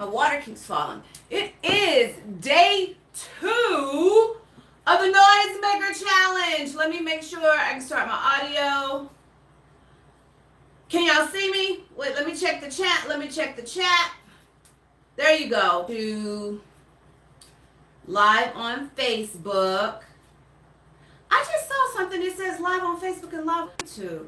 My water keeps falling. It is day 2 of the Noisemaker Challenge. Let me make sure I can start my audio. Can y'all see me? Wait, let me check the chat. There you go. To live on Facebook. I just saw something that says live on Facebook and live on YouTube.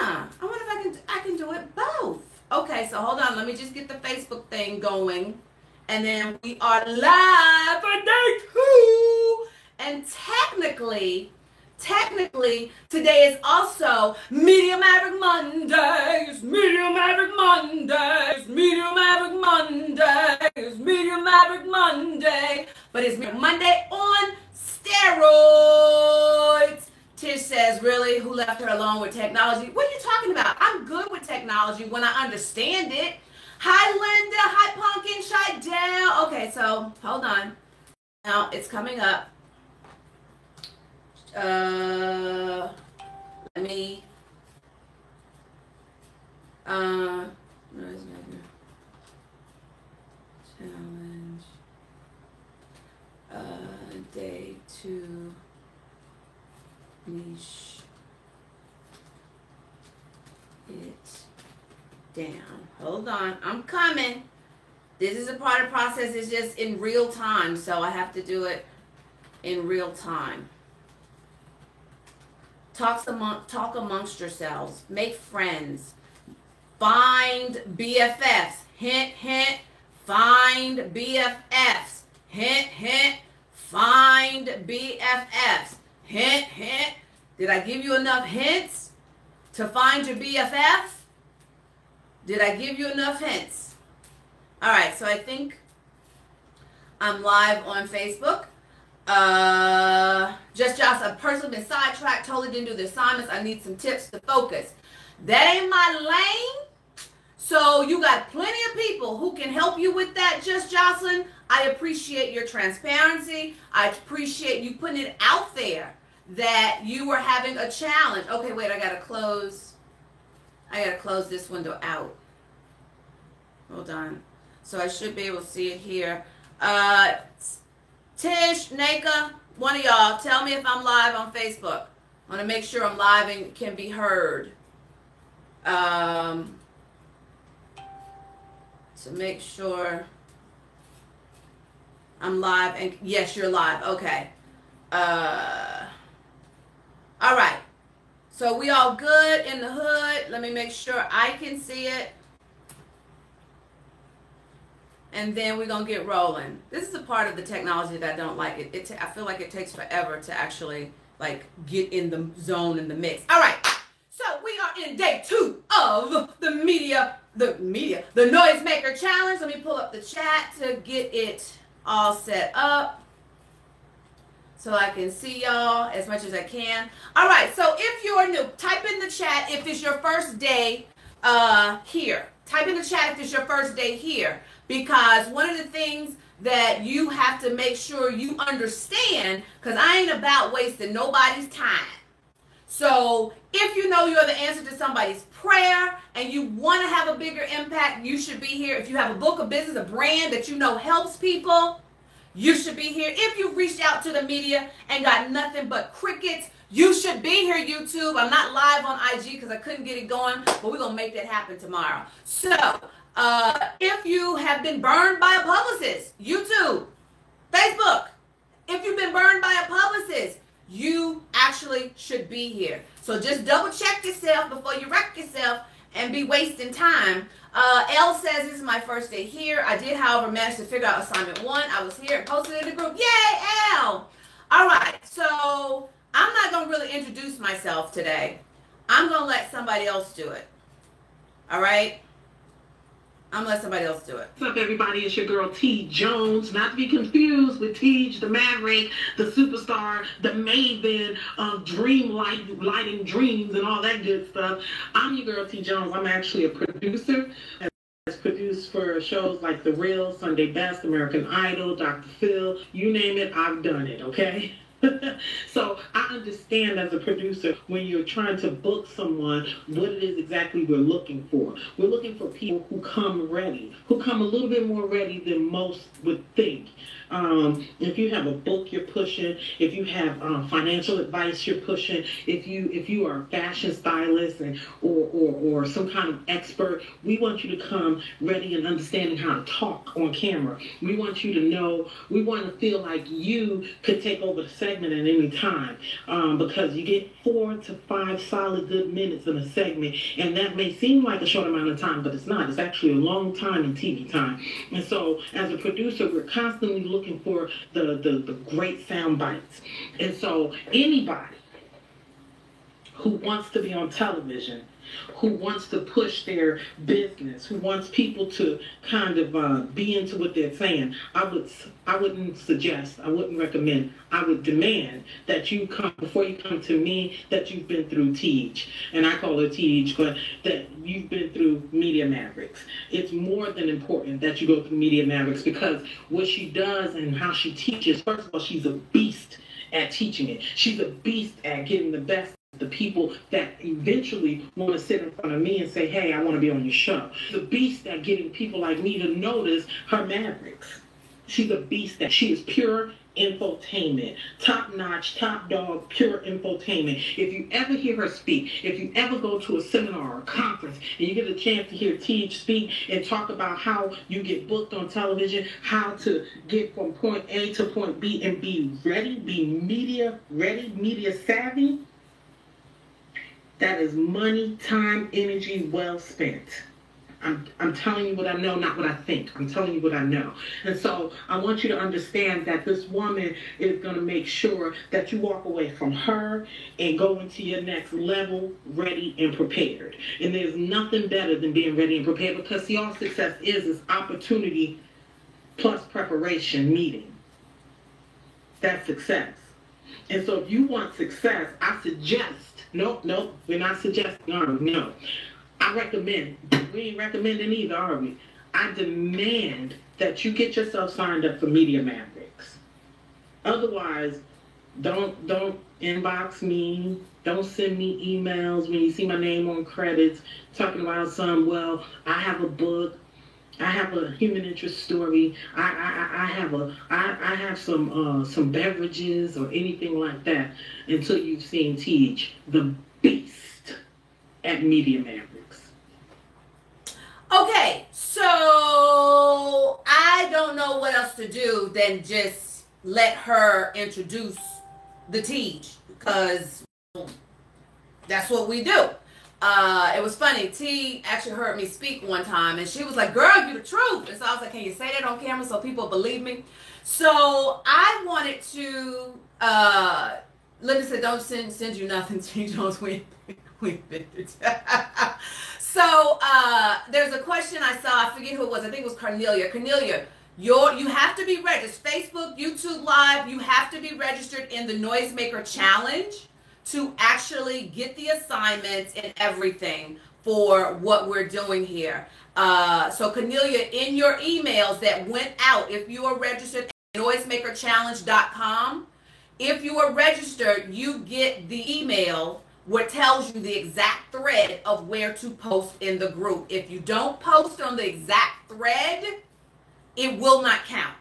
I wonder if I can do it both. Okay, so hold on. Let me just get the Facebook thing going. And then we are live for day 2. And technically, today is also Media Maverick Mondays. Media Maverick Mondays. Media Maverick Mondays. Media Maverick Monday. But it's Monday on steroids. Tish says, really? Who left her alone with technology? What are you talking about? I'm good with technology when I understand it. Hi, Linda. Hi, Pumpkin. Shidell. Okay, so hold on. Now it's coming up. Let me. Challenge. Day 2. Niche it down. Hold on, I'm coming. This is a part of the process. It's just in real time, so I have to do it in real time. Talk amongst yourselves. Make friends. Find BFFs. Hint, hint. Find BFFs. Hint, hint. Find BFFs. Hint, hint. Did I give you enough hints to find your BFF? Did I give you enough hints? All right, so I think I'm live on Facebook. Just a person been sidetracked, totally didn't do the assignments. I need some tips to focus. That ain't my lane. So you got plenty of people who can help you with that, Just Jocelyn. I appreciate your transparency. I appreciate you putting it out there that you were having a challenge. Okay, wait, I gotta close this window out. Hold on. So I should be able to see it here. Tish, Naka, one of y'all, tell me if I'm live on Facebook. I want to make sure I'm live and can be heard. To make sure I'm live, and yes, you're live. Okay. All right. So we all good in the hood. Let me make sure I can see it. And then we're going to get rolling. This is a part of the technology that I don't like. I feel like it takes forever to actually like get in the zone and the mix. All right. So we are in day 2 of the Noisemaker Challenge. Let me pull up the chat to get it all set up so I can see y'all as much as I can. All right. So if you're new, type in the chat if it's your first day here. Type in the chat if it's your first day here. Because one of the things that you have to make sure you understand, because I ain't about wasting nobody's time. So if you know you're the answer to somebody's prayer and you want to have a bigger impact, you should be here. If you have a book, a business, a brand that you know helps people, you should be here. If you've reached out to the media and got nothing but crickets, you should be here, YouTube. I'm not live on IG because I couldn't get it going, but we're going to make that happen tomorrow. So if you have been burned by a publicist, YouTube, Facebook, if you've been burned by a publicist, you actually should be here. So just double check yourself before you wreck yourself and be wasting time. Elle says, this is my first day here. I did, however, manage to figure out assignment 1. I was here and posted it in the group. Yay, Elle! All right, so I'm not going to really introduce myself today. I'm going to let somebody else do it. All right? I'm gonna let somebody else do it. What's up, everybody? It's your girl, T. Jones. Not to be confused with Tej, the Maverick, the superstar, the maven of lighting dreams and all that good stuff. I'm your girl, T. Jones. I'm actually a producer. Has produced for shows like The Real, Sunday Best, American Idol, Dr. Phil. You name it, I've done it, okay? So I understand as a producer when you're trying to book someone what it is exactly we're looking for. We're looking for people who come ready, who come a little bit more ready than most would think. If you have a book you're pushing, if you have financial advice you're pushing, if you are a fashion stylist and or some kind of expert, we want you to come ready and understanding how to talk on camera. We want you to know, we want to feel like you could take over the segment at any time, because you get 4 to 5 solid good minutes in a segment, and that may seem like a short amount of time, but it's not. It's actually a long time in TV time. And so as a producer, we're constantly looking for the great sound bites. And so anybody who wants to be on television, who wants to push their business, who wants people to kind of be into what they're saying, I wouldn't suggest, I wouldn't recommend, I would demand that you come, before you come to me, that you've been through Teach, and I call her Teach, but that you've been through Media Mavericks. It's more than important that you go through Media Mavericks, because what she does and how she teaches, first of all, she's a beast at teaching it. She's a beast at getting the best the people that eventually want to sit in front of me and say, hey, I want to be on your show. She's a beast at getting people like me to notice her Mavericks. She's a beast at, she is pure infotainment, top notch, top dog, pure infotainment. If you ever hear her speak, if you ever go to a seminar or a conference and you get a chance to hear Teach speak and talk about how you get booked on television, how to get from point A to point B and be ready, be media ready, media savvy, that is money, time, energy well spent. I'm telling you what I know, not what I think. I'm telling you what I know. And so I want you to understand that this woman is going to make sure that you walk away from her and go into your next level ready and prepared. And there's nothing better than being ready and prepared, because see, all success is opportunity plus preparation meeting. That's success. And so if you want success, I suggest, nope, we're not suggesting, are we? No. I recommend, we ain't recommending either, are we? I demand that you get yourself signed up for Media Mavericks. Otherwise, don't inbox me, don't send me emails when you see my name on credits talking about well, I have a book, I have a human interest story, I have some beverages or anything like that, until you've seen Teach, the beast at Media Mavericks. Okay, so I don't know what else to do than just let her introduce the Teach, because that's what we do. It was funny. T actually heard me speak one time, and she was like, girl, you the truth. And so I was like, can you say that on camera so people believe me? So I wanted to, Linda said, don't send you nothing, T. Jones. We So there's a question I saw. I forget who it was. I think it was Cornelia. Cornelia, you have to be registered. Facebook, YouTube Live, you have to be registered in the Noisemaker Challenge to actually get the assignments and everything for what we're doing here. So Cornelia, in your emails that went out, if you are registered at noisemakerchallenge.com, if you are registered, you get the email where it tells you the exact thread of where to post in the group. If you don't post on the exact thread, it will not count.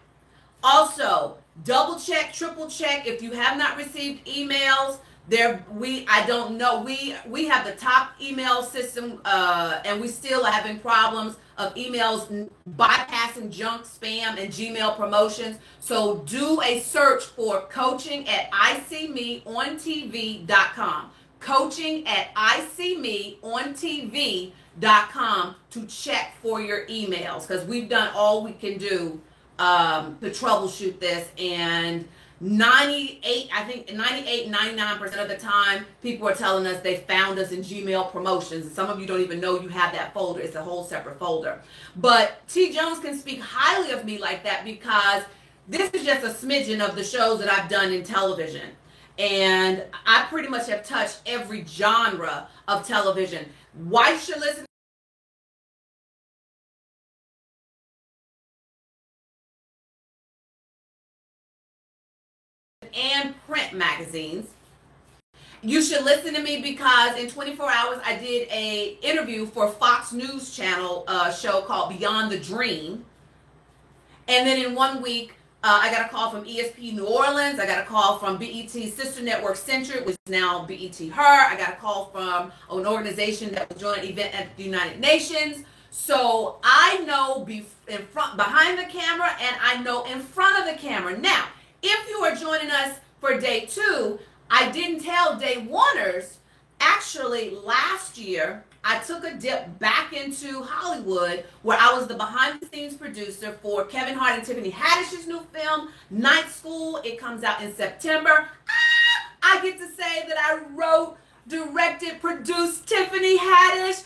Also, double check, triple check if you have not received emails. I don't know. We have the top email system, and we still are having problems of emails bypassing junk, spam, and Gmail promotions. So do a search for coaching at iseemeontv.com. Coaching at iseemeontv.com to check for your emails, because we've done all we can do to troubleshoot this, and 99% of the time, people are telling us they found us in Gmail promotions. And some of you don't even know you have that folder. It's a whole separate folder. But T. Jones can speak highly of me like that, because this is just a smidgen of the shows that I've done in television. And I pretty much have touched every genre of television. Wife should listen. and print magazines. You should listen to me because in 24 hours I did a interview for Fox News Channel show called Beyond the Dream. And then in 1 week, I got a call from ESP New Orleans. I got a call from BET Sister Network Centric, which is now BET Her. I got a call from an organization that was doing an event at the United Nations. So I know behind the camera, and I know in front of the camera. Now, if you are joining us for day 2, I didn't tell day oneers. Actually, last year, I took a dip back into Hollywood where I was the behind-the-scenes producer for Kevin Hart and Tiffany Haddish's new film, Night School. It comes out in September. I get to say that I wrote, directed, produced Tiffany Haddish.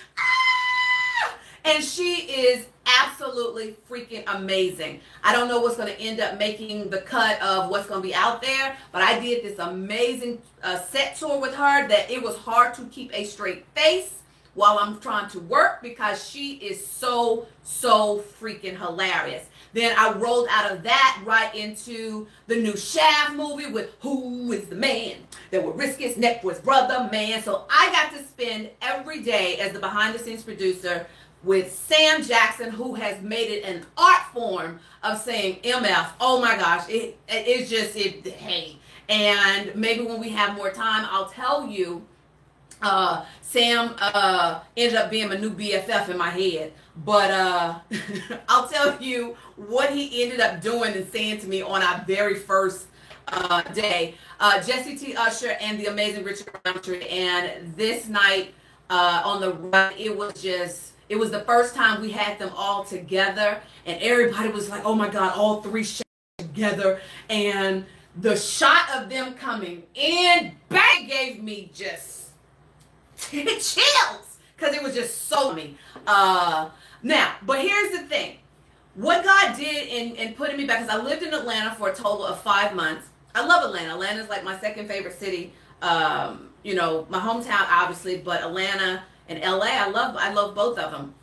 And she is absolutely freaking amazing. I don't know what's going to end up making the cut of what's going to be out there, but I did this amazing set tour with her that it was hard to keep a straight face while I'm trying to work because she is so freaking hilarious. Then I rolled out of that right into the new Shaft movie with Who is the Man that would risk his neck for his brother, man. So I got to spend every day as the behind-the-scenes producer with Sam Jackson, who has made it an art form of saying MF. Oh my gosh, it's just, hey. And maybe when we have more time, I'll tell you, Sam ended up being my new BFF in my head. But I'll tell you what he ended up doing and saying to me on our very first day. Jesse T. Usher and the amazing Richard Roundtree. And this night on the run, it was the first time we had them all together, and everybody was like, oh my God, all three shots together. And the shot of them coming in, bang, gave me just chills, because it was just so me. Now, but here's the thing. What God did in putting me back, because I lived in Atlanta for a total of 5 months. I love Atlanta. Atlanta's like my second favorite city. You know, my hometown, obviously, but Atlanta and LA, I love both of them.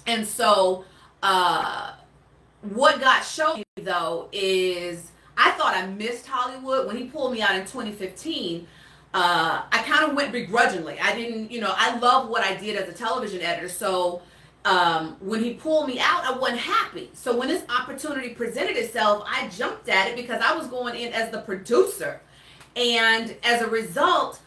And so what God showed me though is I thought I missed Hollywood when he pulled me out in 2015. I kind of went begrudgingly. I didn't, I love what I did as a television editor. So when he pulled me out, I wasn't happy. So when this opportunity presented itself, I jumped at it because I was going in as the producer. And as a result,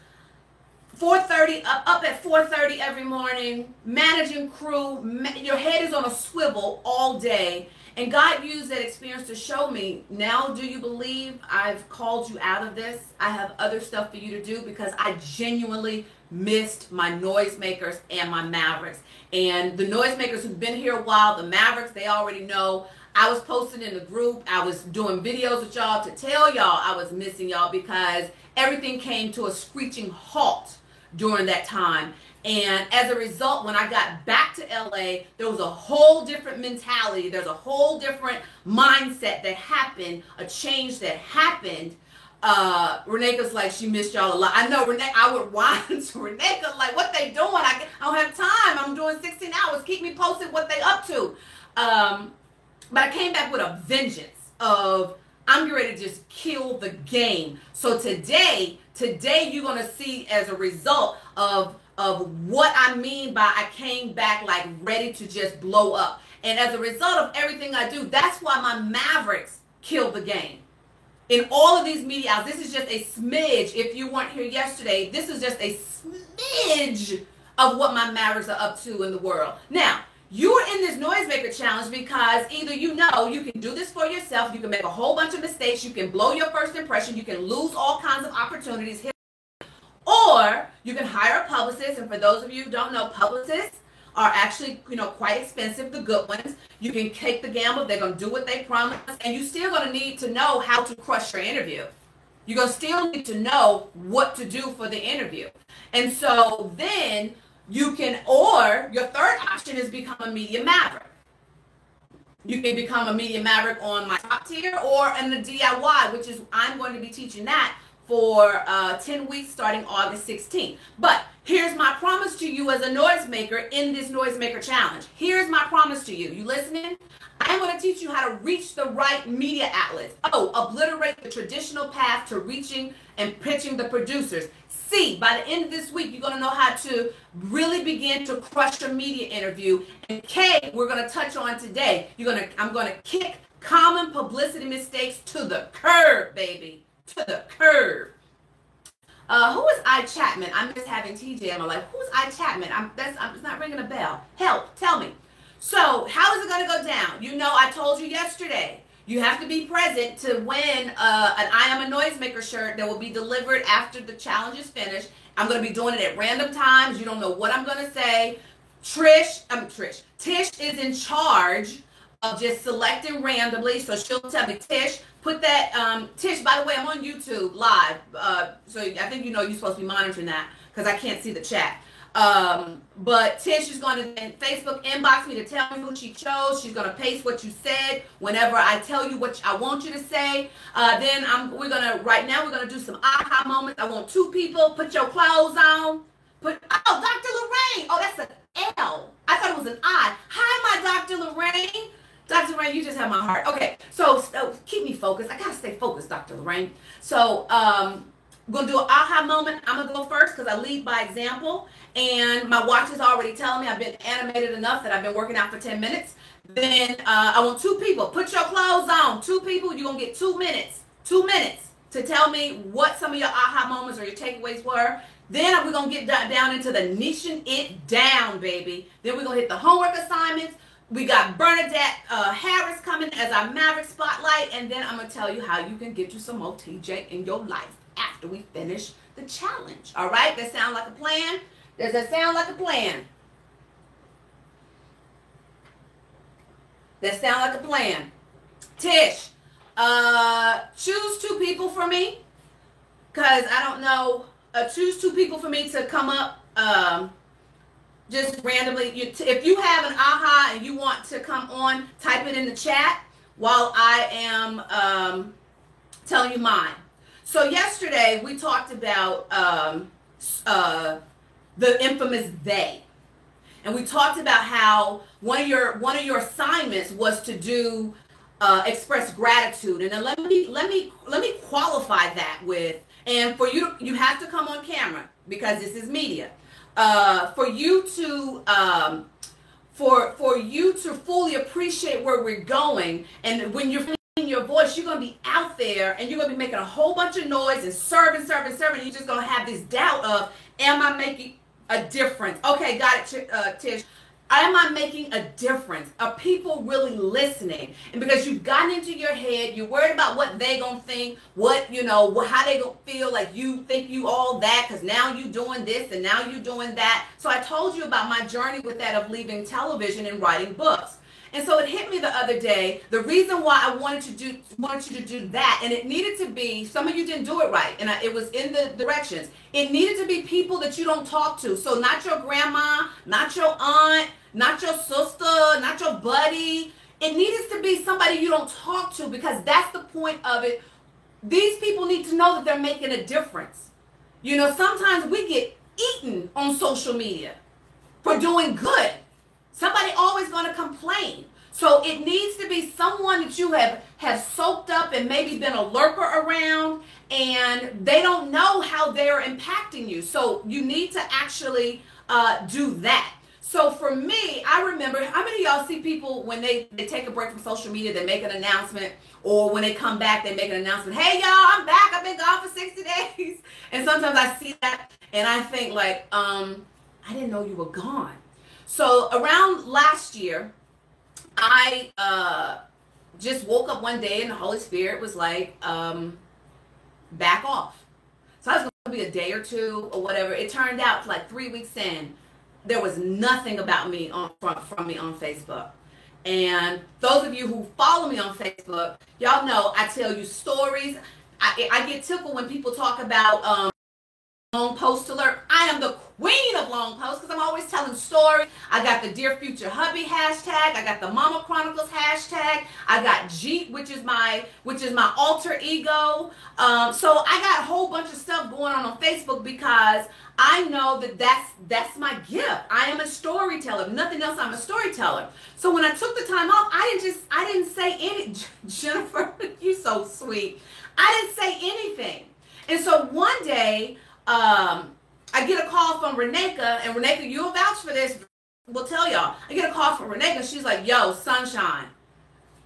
4:30 up at 4:30 every morning, managing crew, your head is on a swivel all day. And God used that experience to show me, now do you believe I've called you out of this? I have other stuff for you to do, because I genuinely missed my noisemakers and my Mavericks. And the noisemakers who've been here a while, the Mavericks, they already know. I was posting in the group. I was doing videos with y'all to tell y'all I was missing y'all, because everything came to a screeching halt during that time. And as a result, when I got back to LA, there was a whole different mentality. There's a whole different mindset that happened, a change that happened. Reneeka's like, she missed y'all a lot. I know, Renee, I would whine to Reneeka, like, what they doing? I don't have time. I'm doing 16 hours. Keep me posted what they up to. But I came back with a vengeance of, I'm ready to just kill the game. So today you're going to see as a result of what I mean by I came back like ready to just blow up. And as a result of everything I do, that's why my Mavericks killed the game. In all of these media outlets, this is just a smidge. If you weren't here yesterday, this is just a smidge of what my Mavericks are up to in the world. Now, you are in this Noisemaker Challenge because either you can do this for yourself, you can make a whole bunch of mistakes, you can blow your first impression, you can lose all kinds of opportunities, or you can hire a publicist. And for those of you who don't know, publicists are actually, quite expensive, the good ones. You can take the gamble, they're going to do what they promise, and you're still going to need to know how to crush your interview. You're going to still need to know what to do for the interview. And so then you can, or your third option is become a media maverick. You can become a media maverick on my top tier or in the DIY, which is, I'm going to be teaching that for 10 weeks starting August 16th. But here's my promise to you as a noisemaker in this Noisemaker Challenge. Here's my promise to you. You listening? I'm going to teach you how to reach the right media outlets. O, obliterate the traditional path to reaching and pitching the producers. C, by the end of this week, you're going to know how to really begin to crush your media interview. And K, we're going to touch on today. I'm going to kick common publicity mistakes to the curb, baby. To the curb. Who is I Chapman? I miss having TJ in my life. Who's I Chapman? It's not ringing a bell. Help, tell me. So how is it going to go down? You know, I told you yesterday, you have to be present to win an I Am a Noisemaker shirt that will be delivered after the challenge is finished. I'm going to be doing it at random times. You don't know what I'm going to say. Tish is in charge of just selecting randomly. So she'll tell me, Tish, put that, Tish, by the way, I'm on YouTube live. So I think you know you're supposed to be monitoring that because I can't see the chat. But Tish is going to Facebook inbox me to tell me who she chose. She's going to paste what you said whenever I tell you what I want you to say. Then right now we're going to do some aha moments. I want 2 people. Put your clothes on. Dr. Lorraine. Oh, that's an L. I thought it was an I. Hi, my Dr. Lorraine. Dr. Lorraine, you just have my heart. Okay, so keep me focused. I got to stay focused, Dr. Lorraine. So we're going to do an aha moment. I'm going to go first because I lead by example. And my watch is already telling me I've been animated enough that I've been working out for 10 minutes. Then I want 2 people. Put your clothes on. 2 people, you're going to get 2 minutes. 2 minutes to tell me what some of your aha moments or your takeaways were. Then we're going to get down into the niching it down, baby. Then we're going to hit the homework assignments. We got Bernadette Harris coming as our Maverick Spotlight. And then I'm going to tell you how you can get you some more TJ in your life after we finish the challenge. All right? That sound like a plan? Does that sound like a plan? That sound like a plan. Tish, choose 2 people for me. Because I don't know. Choose 2 people for me to come up just randomly. If you have an aha and you want to come on, type it in the chat while I am telling you mine. So yesterday we talked about the infamous they. And we talked about how one of your assignments was to do express gratitude. And then let me qualify that with, and for you have to come on camera because this is media. For you to fully appreciate where we're going, and when you're in your voice, you're going to be out there and you're going to be making a whole bunch of noise and serving, and you're just going to have this doubt of, am I making a difference? Okay, got it, Tish. Am I making a difference? Are people really listening? And because you've gotten into your head, you're worried about what they gonna think, how they gonna feel, like you think you all that because now you doing this and now you doing that. So I told you about my journey with that of leaving television and writing books. And so it hit me the other day, the reason why I wanted you to do that, and it needed to be, some of you didn't do it right, and it was in the directions. It needed to be people that you don't talk to. So not your grandma, not your aunt, not your sister, not your buddy. It needs to be somebody you don't talk to, because that's the point of it. These people need to know that they're making a difference. Sometimes we get eaten on social media for doing good. Somebody always going to complain. So it needs to be someone that you have soaked up and maybe been a lurker around, and they don't know how they're impacting you. So you need to actually do that. So for me, I remember, how many of y'all see people when they take a break from social media, they make an announcement, or when they come back, they make an announcement, hey y'all, I'm back, I've been gone for 60 days. And sometimes I see that and I think like, I didn't know you were gone. So around last year, I just woke up one day and the Holy Spirit was like, back off. So I was going to be a day or 2 or whatever. It turned out like 3 weeks in, there was nothing about me from me on Facebook. And those of you who follow me on Facebook, y'all know I tell you stories. I get tickled when people talk about long post alert. I am the queen of long posts because I'm always telling stories. I got the Dear Future Hubby hashtag. I got the Mama Chronicles hashtag. I got Jeep, which is my alter ego. So I got a whole bunch of stuff going on Facebook because I know that that's my gift. I am a storyteller. If nothing else, I'm a storyteller. So when I took the time off, I didn't say sweet. I didn't say anything. And so one day, I get a call from Reneka, and Reneka, you'll vouch for this. We'll tell y'all. I get a call from Reneka. She's like, "Yo, Sunshine,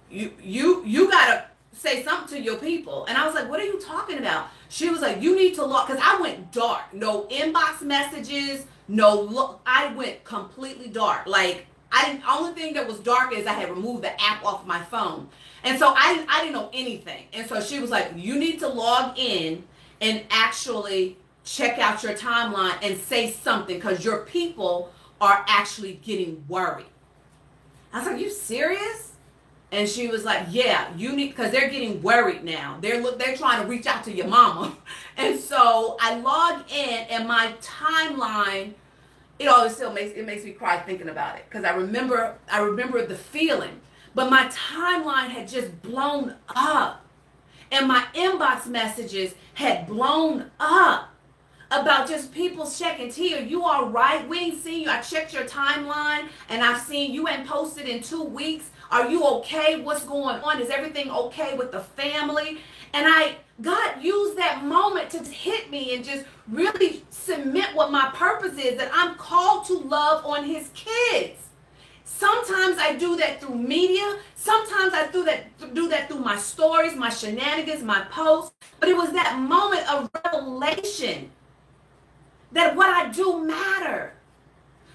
you gotta say something to your people." And I was like, "What are you talking about?" She was like, "You need to log," because I went dark. No inbox messages. No look. I went completely dark. Like I didn't. Only thing that was dark is I had removed the app off my phone, and so I didn't know anything. And so she was like, "You need to log in and actually check out your timeline and say something because your people are actually getting worried." I was like, "You serious?" And she was like, "Yeah, you need," because they're getting worried now. They're trying to reach out to your mama. And so I log in, and my timeline, it always still makes me cry thinking about it because I remember the feeling. But my timeline had just blown up, and my inbox messages had blown up about just people checking. "Tia, you all right? We ain't seen you. I checked your timeline and I've seen you ain't posted in 2 weeks. Are you okay? What's going on? Is everything okay with the family?" And God used that moment to hit me and just really cement what my purpose is, that I'm called to love on his kids. Sometimes I do that through media. Sometimes I do that through my stories, my shenanigans, my posts. But it was that moment of revelation that what I do matter.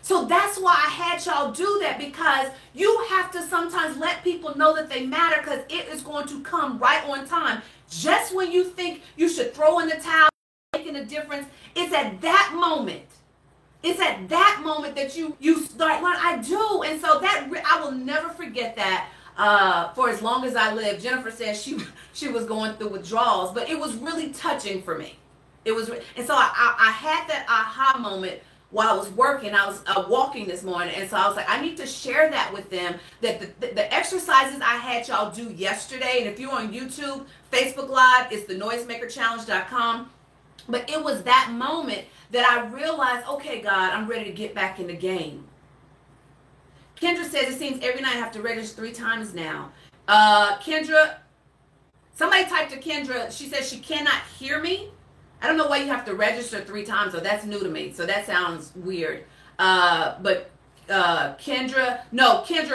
So that's why I had y'all do that, because you have to sometimes let people know that they matter, because it is going to come right on time. Just when you think you should throw in the towel, making a difference, it's at that moment. It's at that moment that you start learning. I do. And so that I will never forget that for as long as I live. Jennifer said she was going through withdrawals, but it was really touching for me. It was, and so I had that aha moment while I was working. I was walking this morning, and so I was like, I need to share that with them, that the exercises I had y'all do yesterday, and if you're on YouTube, Facebook Live, it's the noisemakerchallenge.com. But it was that moment that I realized, okay, God, I'm ready to get back in the game. Kendra says it seems every night I have to register 3 times now. Kendra, somebody typed to Kendra. She says she cannot hear me. I don't know why you have to register 3 times, so that's new to me. So that sounds weird. But Kendra,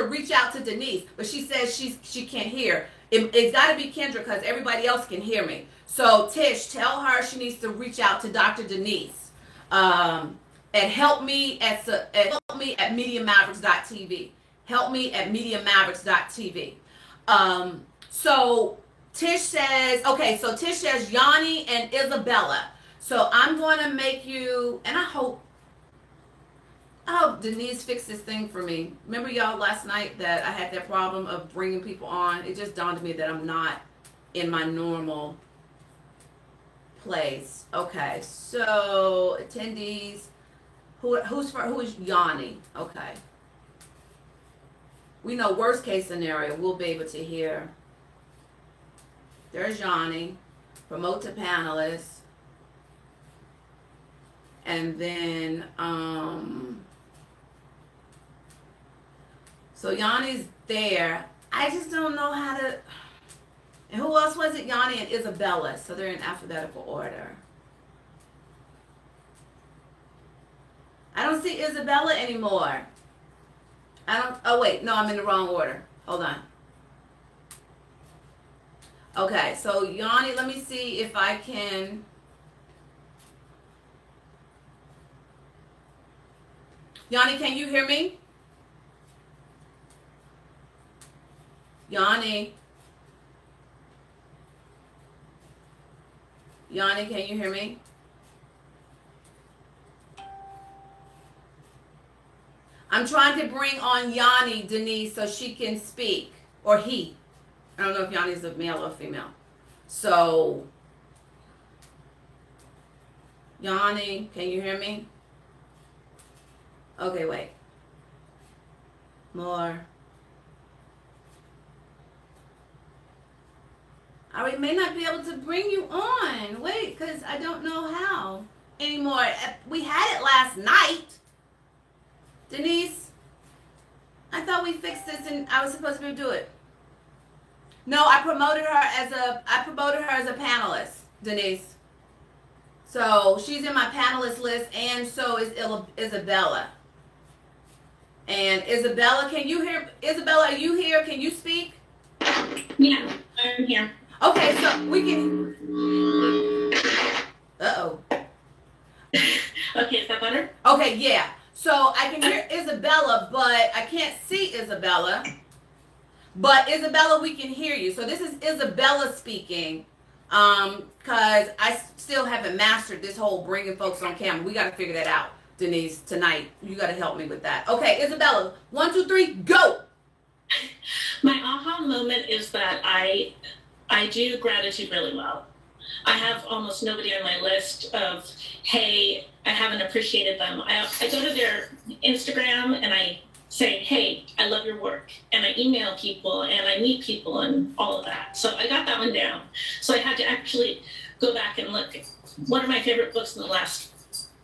reach out to Denise. But she says she can't hear. It's got to be Kendra because everybody else can hear me. So Tish, tell her she needs to reach out to Dr. Denise and help me at MediaMavericks.tv. Help me at MediaMavericks.tv. So Tish says, okay, so Tish says Yanni and Isabella. So I'm going to make you, and I hope Denise fixed this thing for me. Remember y'all last night that I had that problem of bringing people on? It just dawned on me that I'm not in my normal place. Okay, so attendees, who is Yanni? Okay. We know worst case scenario, we'll be able to hear. There's Yanni. Promote to panelists. And then, so Yanni's there. I just don't know how to, and who else was it? Yanni and Isabella. So they're in alphabetical order. I don't see Isabella anymore. Oh wait, no, I'm in the wrong order. Hold on. Okay, so Yanni, let me see if I can. Yanni, can you hear me? Yanni, can you hear me? I'm trying to bring on Yanni, Denise, so she can speak, or he. I don't know if Yanni is a male or female. So, Yanni, can you hear me? Okay, wait. More. I may not be able to bring you on. Wait, because I don't know how anymore. We had it last night. Denise, I thought we fixed this and I was supposed to be able to do it. No, I promoted her as a panelist, Denise. So she's in my panelist list, and so is Isabella. And Isabella, can you hear? Isabella, are you here? Can you speak? Yeah, I'm here. Okay, so we can. Uh-oh. Okay, is that better? Okay, yeah. So I can hear Isabella, but I can't see Isabella. But Isabella, we can hear you. So this is Isabella speaking. Because I still haven't mastered this whole bringing folks on camera. We got to figure that out, Denise, tonight. You got to help me with that. Okay, Isabella, 1, 2, 3, go. My aha moment is that I do gratitude really well. I have almost nobody on my list of, hey, I haven't appreciated them. I go to their Instagram and I say, hey, I love your work. And I email people and I meet people and all of that. So I got that one down. So I had to actually go back and look at what are my favorite books in the last,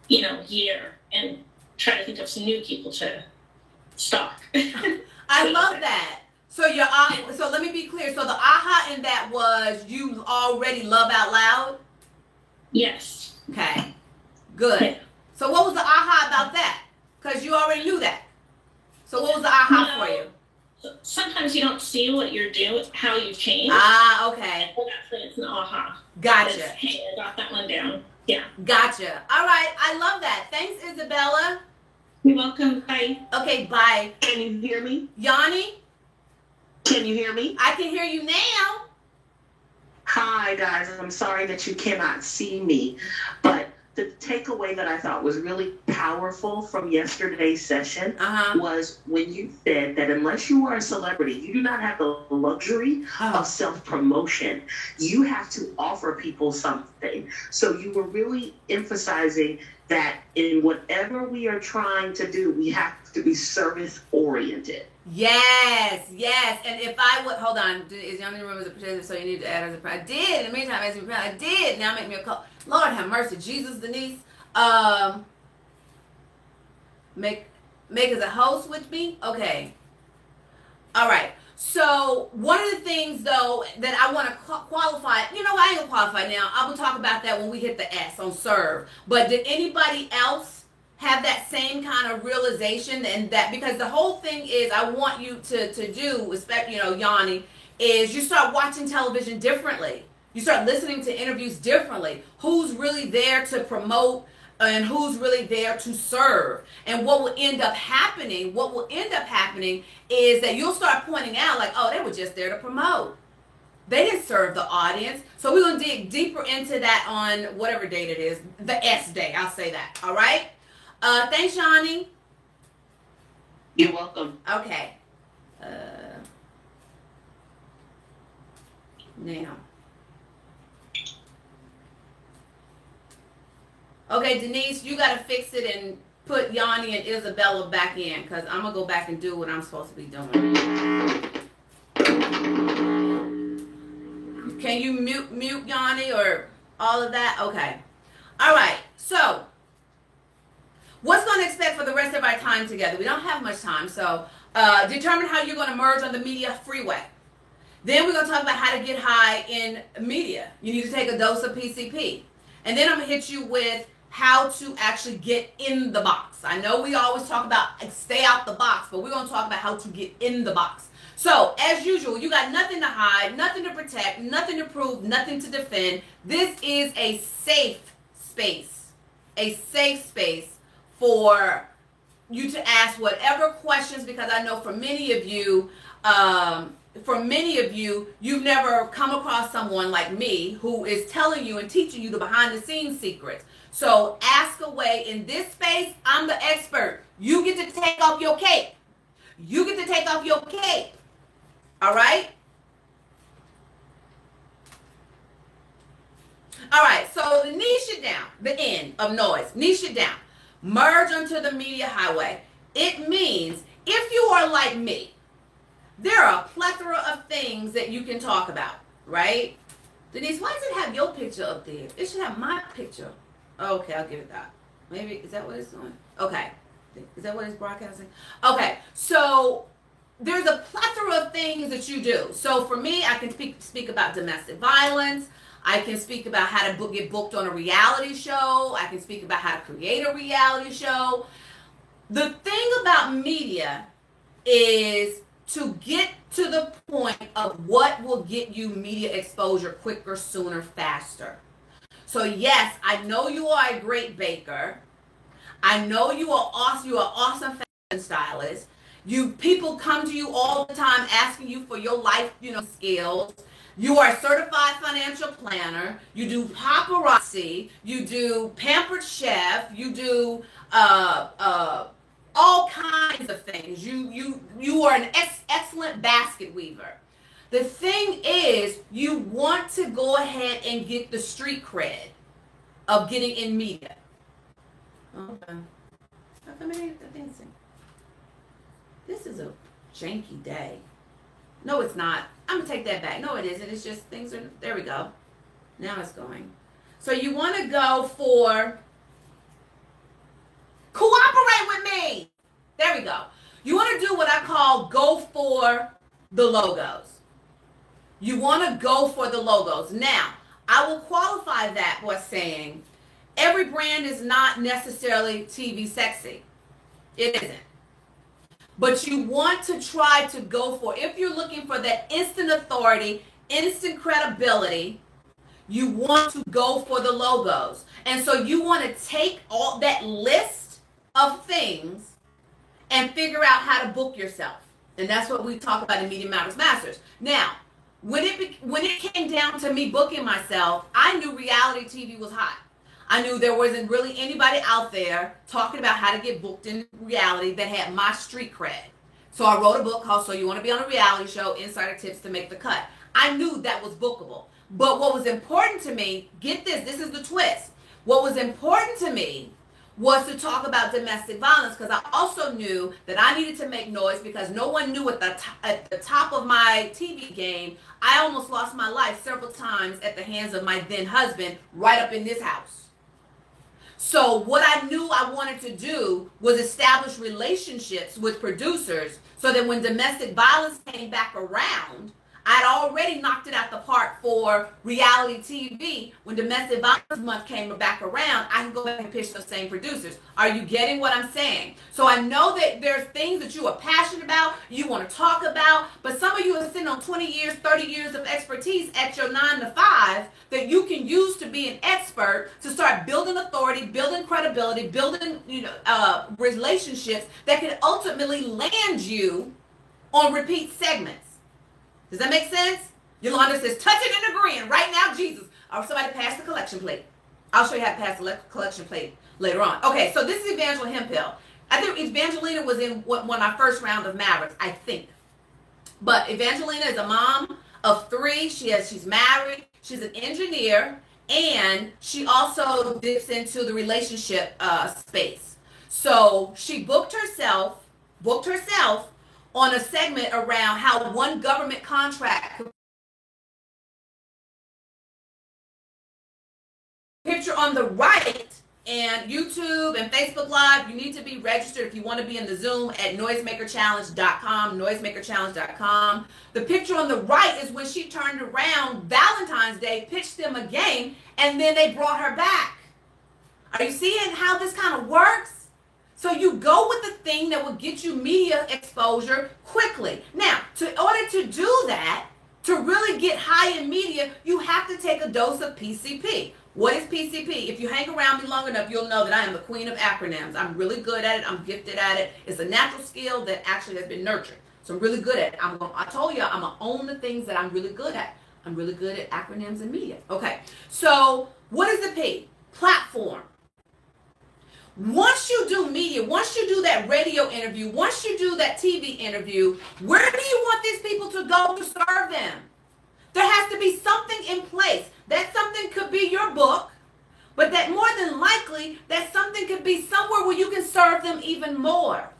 year and try to think of some new people to stalk. I love that. So so let me be clear. So the aha in that was you already love out loud? Yes. Okay. Good. Yeah. So what was the aha about that? Because you already knew that. So what was the aha for you? Sometimes you don't see what you're doing, how you've changed. Ah, okay. Well, that's when it's an aha. Gotcha. Hey, I got that one down. Yeah. Gotcha. All right. I love that. Thanks, Isabella. You're welcome. Bye. Okay, bye. Can you hear me? Yanni? Can you hear me? I can hear you now. Hi, guys. I'm sorry that you cannot see me, but the takeaway that I thought was really powerful from yesterday's session was when you said that unless you are a celebrity, you do not have the luxury of self-promotion. You have to offer people something. So you were really emphasizing that in whatever we are trying to do, we have to be service-oriented. Yes. And if I would, hold on, is Yanni room as a presenter, so you need to add as a friend. I did. In the meantime, as a friend, I did. Now make me a call. Lord have mercy, Jesus, Denise. Make as a host with me. Okay. All right. So one of the things though that I want to qualify, I ain't gonna qualify now. I will talk about that when we hit the S on serve. But did anybody else have that same kind of realization? And that, because the whole thing is, I want you to do, especially, Yanni, is you start watching television differently. You start listening to interviews differently. Who's really there to promote and who's really there to serve? And what will end up happening is that you'll start pointing out like, oh, they were just there to promote. They didn't serve the audience. So we're going to dig deeper into that on whatever date it is. The S day, I'll say that. All right? Thanks, Yanni. You're welcome. Okay. Now. Okay, Denise, you got to fix it and put Yanni and Isabella back in, because I'm going to go back and do what I'm supposed to be doing. Can you mute Yanni or all of that? Okay. All right. So, what's going to expect for the rest of our time together? We don't have much time, so determine how you're going to merge on the media freeway. Then we're going to talk about how to get high in media. You need to take a dose of PCP. And then I'm going to hit you with how to actually get in the box. I know we always talk about stay out the box, but we're going to talk about how to get in the box. So, as usual, you got nothing to hide, nothing to protect, nothing to prove, nothing to defend. This is a safe space. A safe space for you to ask whatever questions, because I know for many of you, you've never come across someone like me who is telling you and teaching you the behind the scenes secrets. So ask away. In this space, I'm the expert. You get to take off your cape. You get to take off your cape. All right? All right, so the niche it down, the end of noise, niche it down. Merge onto the media highway. It means if you are like me, there are a plethora of things that you can talk about, right? Denise, why does it have your picture up there? It should have my picture. Okay, I'll give it that. Maybe, is that what it's doing? Okay. Is that what it's broadcasting? Okay, so there's a plethora of things that you do. So for me, I can speak about domestic violence. I can speak about how to get booked on a reality show. I can speak about how to create a reality show. The thing about media is to get to the point of what will get you media exposure quicker, sooner, faster. So yes, I know you are a great baker. I know you are awesome. You are awesome fashion stylist. People come to you all the time asking you for your life, skills. You are a certified financial planner. You do paparazzi. You do pampered chef. You do all kinds of things. You are an excellent basket weaver. The thing is, you want to go ahead and get the street cred of getting in media. Okay. This is a janky day. No, it's not. I'm going to take that back. No, it isn't. It's just things are, there we go. Now it's going. So you want to go for, cooperate with me. There we go. You want to do what I call go for the logos. You want to go for the logos. Now, I will qualify that by saying every brand is not necessarily TV sexy. It isn't. But you want to try to go for, if you're looking for that instant authority, instant credibility, you want to go for the logos. And so you want to take all that list of things and figure out how to book yourself. And that's what we talk about in Media Matters Masters. Now, when it came down to me booking myself, I knew reality TV was hot. I knew there wasn't really anybody out there talking about how to get booked in reality that had my street cred. So I wrote a book called So You Want to Be on a Reality Show, Insider Tips to Make the Cut. I knew that was bookable. But what was important to me, get this is the twist. What was important to me was to talk about domestic violence, because I also knew that I needed to make noise because no one knew at the top of my TV game, I almost lost my life several times at the hands of my then husband right up in this house. So what I knew I wanted to do was establish relationships with producers so that when domestic violence came back around, I'd already knocked it out the park for reality TV. When Domestic Violence Month came back around, I can go back and pitch those same producers. Are you getting what I'm saying? So I know that there's things that you are passionate about, you want to talk about, but some of you are sitting on 20 years, 30 years of expertise at your 9 to 5 that you can use to be an expert to start building authority, building credibility, building relationships that can ultimately land you on repeat segments. Does that make sense? Yolanda says, touching and agreeing right now, Jesus. Or somebody pass the collection plate. I'll show you how to pass the collection plate later on. Okay, so this is Evangeline Hemphill. I think Evangelina was in one of my first round of Mavericks, I think. But Evangelina is a mom of 3. She's married. She's an engineer. And she also dips into the relationship space. So she booked herself on a segment around how one government contract, picture on the right, and YouTube and Facebook Live, you need to be registered if you want to be in the Zoom at noisemakerchallenge.com, noisemakerchallenge.com. The picture on the right is when she turned around Valentine's Day, pitched them a game, and then they brought her back. Are you seeing how this kind of works? So you go with the thing that will get you media exposure quickly. Now, in order to do that, to really get high in media, you have to take a dose of PCP. What is PCP? If you hang around me long enough, you'll know that I am the queen of acronyms. I'm really good at it. I'm gifted at it. It's a natural skill that actually has been nurtured. So I'm really good at it. I told you I'm going to own the things that I'm really good at. I'm really good at acronyms and media. Okay, so what is the P? Platform. Once you do media, once you do that radio interview, once you do that TV interview, where do you want these people to go to serve them? There has to be something in place. That something could be your book, but that more than likely, that something could be somewhere where you can serve them even more.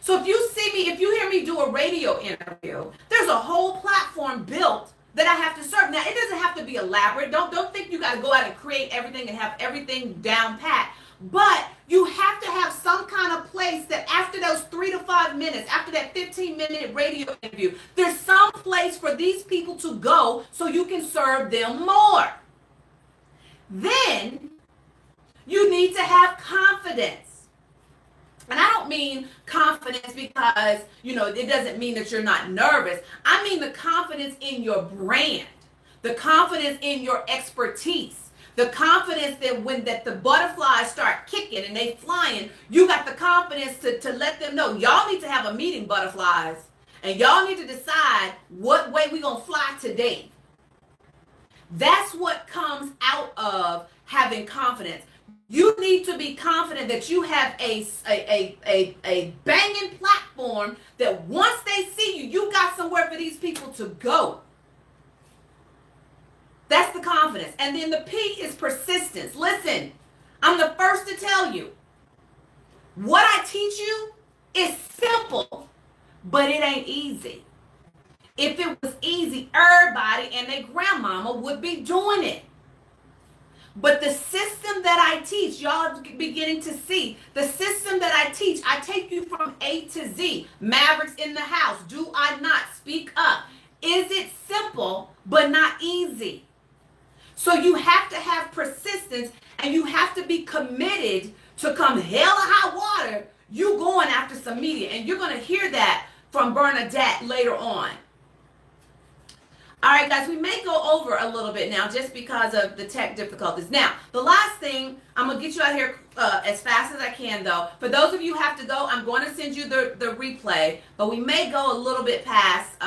So if you hear me do a radio interview, there's a whole platform built that I have to serve. Now, it doesn't have to be elaborate. Don't think you got to go out and create everything and have everything down pat. But you have to have some kind of place that after those 3 to 5 minutes, after that 15-minute radio interview, there's some place for these people to go so you can serve them more. Then you need to have confidence. And I don't mean confidence because, it doesn't mean that you're not nervous. I mean the confidence in your brand, the confidence in your expertise. The confidence that when the butterflies start kicking and they flying, you got the confidence to let them know, y'all need to have a meeting, butterflies, and y'all need to decide what way we gonna fly today. That's what comes out of having confidence. You need to be confident that you have a banging platform that once they see you, you got somewhere for these people to go. That's the confidence. And then the P is persistence. Listen, I'm the first to tell you, what I teach you is simple, but it ain't easy. If it was easy, everybody and their grandmama would be doing it. But the system that I teach, y'all are beginning to see, the system that I teach, I take you from A to Z. Mavericks in the house, do I not speak up? Is it simple, but not easy? So you have to have persistence and you have to be committed to come hell or high water, you going after some media. And you're going to hear that from Bernadette later on. All right, guys, we may go over a little bit now just because of the tech difficulties. Now, the last thing, I'm going to get you out here as fast as I can, though. For those of you who have to go, I'm going to send you the replay, but we may go a little bit past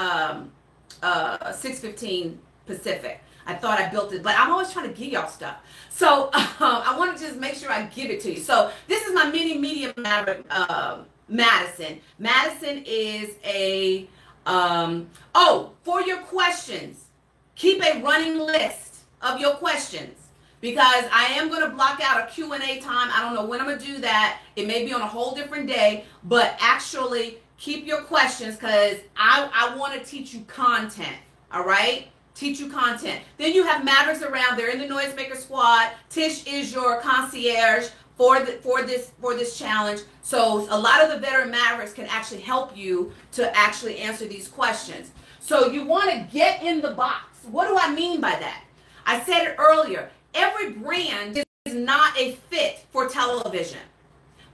6:15 Pacific. I thought I built it, but I'm always trying to give y'all stuff. So I want to just make sure I give it to you. So this is my mini media Maverick, Madison. Madison is a, for your questions, keep a running list of your questions because I am going to block out a Q&A time. I don't know when I'm going to do that. It may be on a whole different day, but actually keep your questions because I want to teach you content, all right? Teach you content. Then you have Mavericks around. They're in the Noisemaker Squad. Tish is your concierge for this challenge. So a lot of the veteran Mavericks can actually help you to actually answer these questions. So you want to get in the box. What do I mean by that? I said it earlier. Every brand is not a fit for television.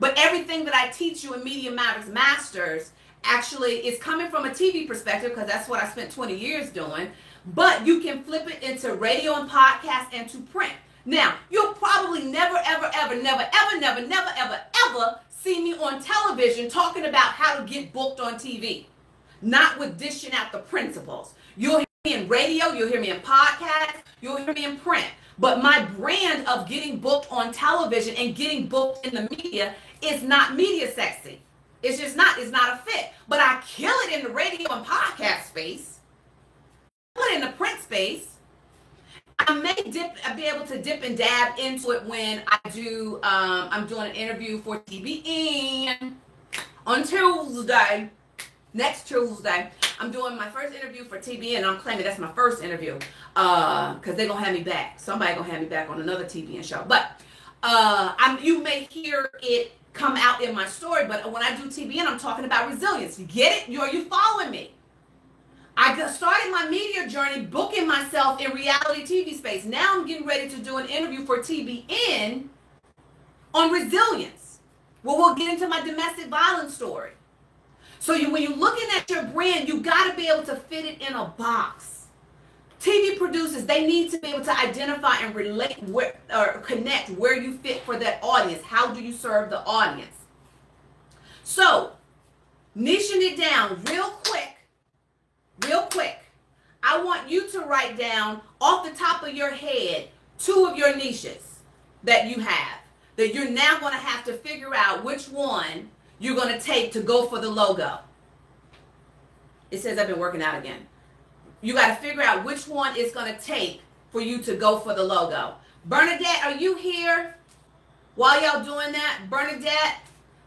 But everything that I teach you in Media Mavericks Masters actually is coming from a TV perspective because that's what I spent 20 years doing. But you can flip it into radio and podcast and to print. Now, you'll probably never see me on television talking about how to get booked on TV. Not with dishing out the principles. You'll hear me in radio, you'll hear me in podcasts, you'll hear me in print. But my brand of getting booked on television and getting booked in the media is not media sexy. It's just not. It's not a fit. But I kill it in the radio and podcast space. Put in the print space. I may be able to dip and dab into it when I do, I'm doing an interview for TBN on Tuesday, next Tuesday. I'm doing my first interview for TBN, and I'm claiming that's my first interview because they're going to have me back. Somebody going to have me back on another TBN show. But you may hear it come out in my story, but when I do TBN, I'm talking about resilience. You get it? Are you following me? I started my media journey booking myself in reality TV space. Now I'm getting ready to do an interview for TBN on resilience. Well, we'll get into my domestic violence story. So when you're looking at your brand, you got to be able to fit it in a box. TV producers, they need to be able to identify and relate or connect where you fit for that audience. How do you serve the audience? So, niching it down real quick, I want you to write down off the top of your head 2 of your niches that you have, that you're now going to have to figure out which one you're going to take to go for the logo. It says I've been working out again. You got to figure out which one it's going to take for you to go for the logo. Bernadette, are you here while y'all doing that? Bernadette,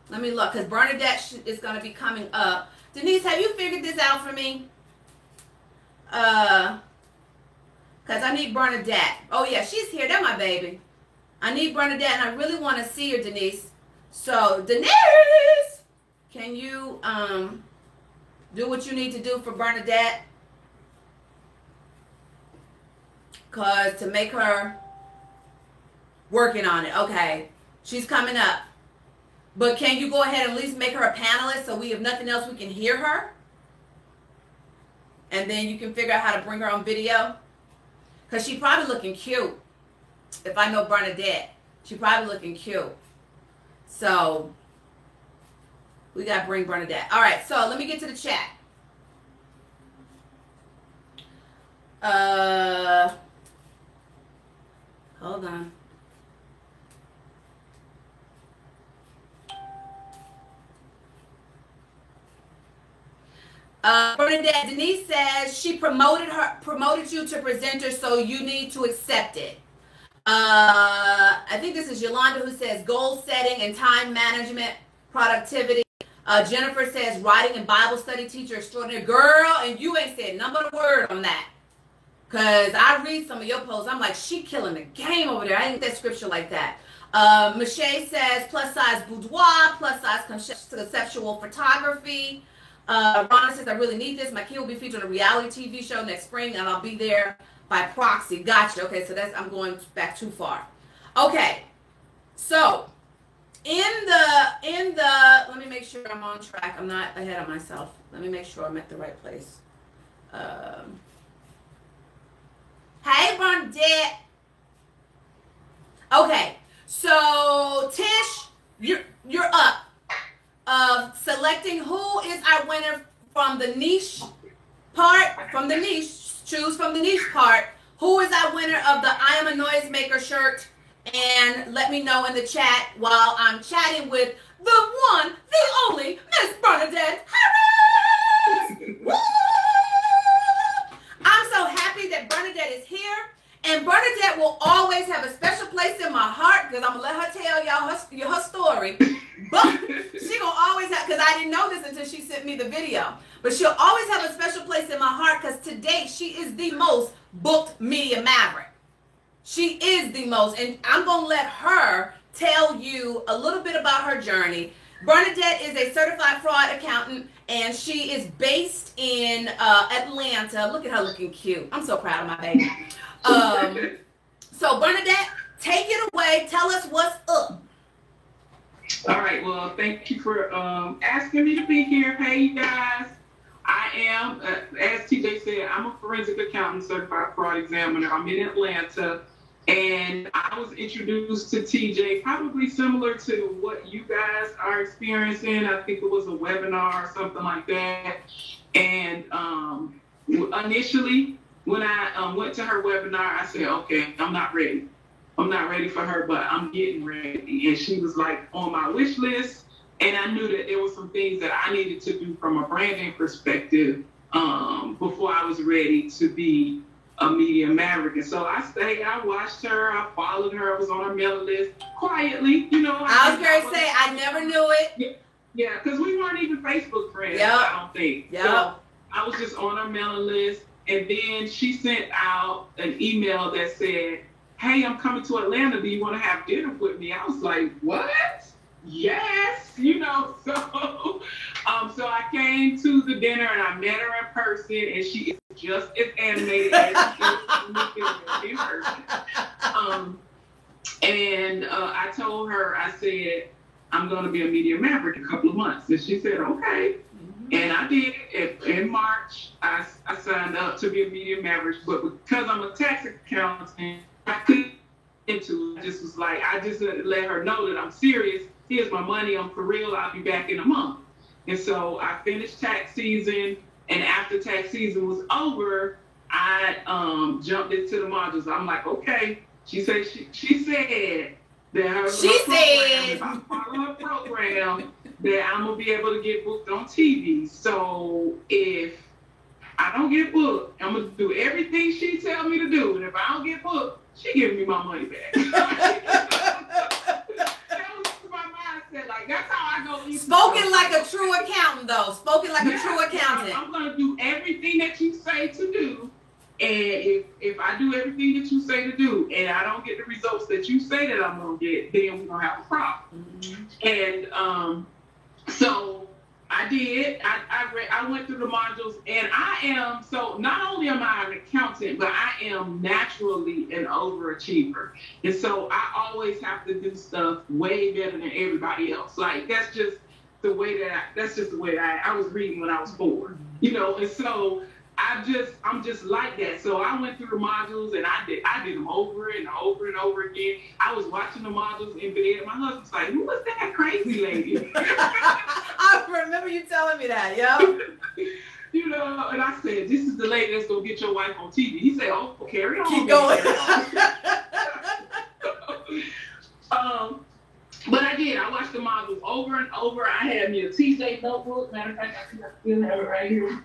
let me look because Bernadette is going to be coming up. Denise, have you figured this out for me? Because I need Bernadette. Oh, yeah, she's here. That's my baby. I need Bernadette, and I really want to see her, Denise. So, Denise, can you do what you need to do for Bernadette? Because to make her working on it. Okay, she's coming up. But can you go ahead and at least make her a panelist so we, if nothing else, we can hear her? And then you can figure out how to bring her on video. Because she's probably looking cute. If I know Bernadette, she's probably looking cute. So, we got to bring Bernadette. All right, so let me get to the chat. Hold on. Bernadette, Denise says she promoted you to presenter, so you need to accept it. I think this is Yolanda who says goal setting and time management, productivity. Jennifer says writing and Bible study teacher extraordinary. Girl, and you ain't said none but a word on that. Because I read some of your posts. I'm like, she killing the game over there. I ain't that scripture like that. Michelle says plus size boudoir, plus size conceptual photography. Rhonda says, I really need this. My kid will be featured on a reality TV show next spring, and I'll be there by proxy. Gotcha. Okay, so that's, I'm going back too far. Okay, so in the, let me make sure I'm on track. I'm not ahead of myself. Let me make sure I'm at the right place. Hey, Bernadette. Okay, so Tish, you're up. Selecting who is our winner from the niche part, choose from the niche part. Who is our winner of the I Am a Noisemaker shirt? And let me know in the chat while I'm chatting with the one, the only, Miss Bernadette Harris. Woo! I'm so happy that Bernadette is here. And Bernadette will always have a special place in my heart because I'm going to let her tell y'all her story. But she going to always have, because I didn't know this until she sent me the video. But she'll always have a special place in my heart because to date, she is the most booked media maverick. She is the most. And I'm going to let her tell you a little bit about her journey. Bernadette is a certified fraud accountant, and she is based in Atlanta. Look at her looking cute. I'm so proud of my baby. So Bernadette, take it away. Tell us what's up. All right. Well, thank you for asking me to be here. Hey, you guys. I am, as TJ said, I'm a forensic accountant, certified fraud examiner. I'm in Atlanta, and I was introduced to TJ probably similar to what you guys are experiencing. I think it was a webinar or something like that. And initially, when I went to her webinar, I said, okay, I'm not ready. I'm not ready for her, but I'm getting ready. And she was like on my wish list. And I knew that there were some things that I needed to do from a branding perspective before I was ready to be a media maverick. And so I stayed, I watched her, I followed her, I was on her mailing list quietly, you know. I was going to say, I never knew it. Yeah, because we weren't even Facebook friends, yep. I don't think. Yep. So I was just on her mailing list. And then she sent out an email that said, hey, I'm coming to Atlanta. Do you want to have dinner with me? I was like, what? Yes, you know. So I came to the dinner and I met her in person, and she is just as animated as she is in person. I told her, I said, I'm going to be a media maverick in a couple of months. And she said, okay. And I did. In March, I signed up to be a media maverick, but because I'm a tax accountant, I couldn't into it. I just was like, I just let her know that I'm serious. Here's my money. I'm for real. I'll be back in a month. And so I finished tax season, and after tax season was over, I jumped into the modules. I'm like, okay. She said that her if I follow her program, that I'm gonna be able to get booked on TV. So if I don't get booked, I'm gonna do everything she tell me to do. And if I don't get booked, she giving me my money back. That was my mindset. Like that's how I go. Spoken like a true accountant, though. Spoken like a true accountant. I'm gonna do everything that you say to do. And if I do everything that you say to do, and I don't get the results that you say that I'm gonna get, then we're gonna have a problem. And so I did. I went through the modules, and so not only am I an accountant, but I am naturally an overachiever. And so I always have to do stuff way better than everybody else. Like that's just the way that I was reading when I was 4, and so I'm just like that. So I went through the modules, and I did them over and over and over again. I was watching the modules in bed. My husband's like, "Who was that crazy lady?" I remember you telling me that, yeah. And I said, "This is the lady that's gonna get your wife on TV." He said, "Oh, carry on. Keep going." But I did. I watched the modules over and over. I had me a TJ notebook. Matter of fact, I think I still have it right here.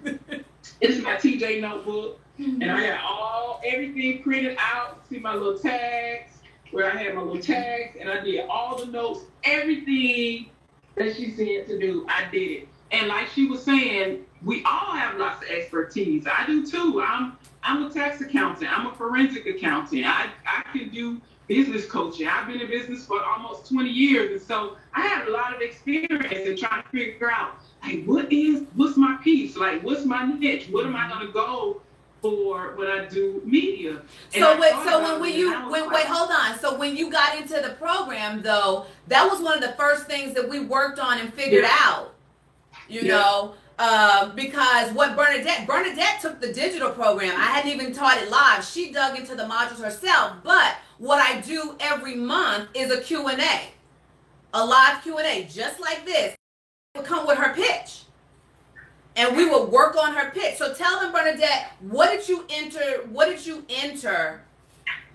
This is my TJ notebook, and I got everything printed out. See my little tags, where I had my little tags, and I did all the notes, everything that she said to do, I did it. And like she was saying, we all have lots of expertise. I do too. I'm a tax accountant. I'm a forensic accountant. I can do business coaching. I've been in business for almost 20 years, and so I have a lot of experience in trying to figure out, like, what's my piece? Like, what's my niche? What am I going to go for when I do media? And hold on. So when you got into the program, though, that was one of the first things that we worked on and figured out, because what Bernadette took the digital program. I hadn't even taught it live. She dug into the modules herself. But what I do every month is a Q&A, a live Q&A, just like this. Would come with her pitch, and we would work on her pitch. So tell them, Bernadette, what did you enter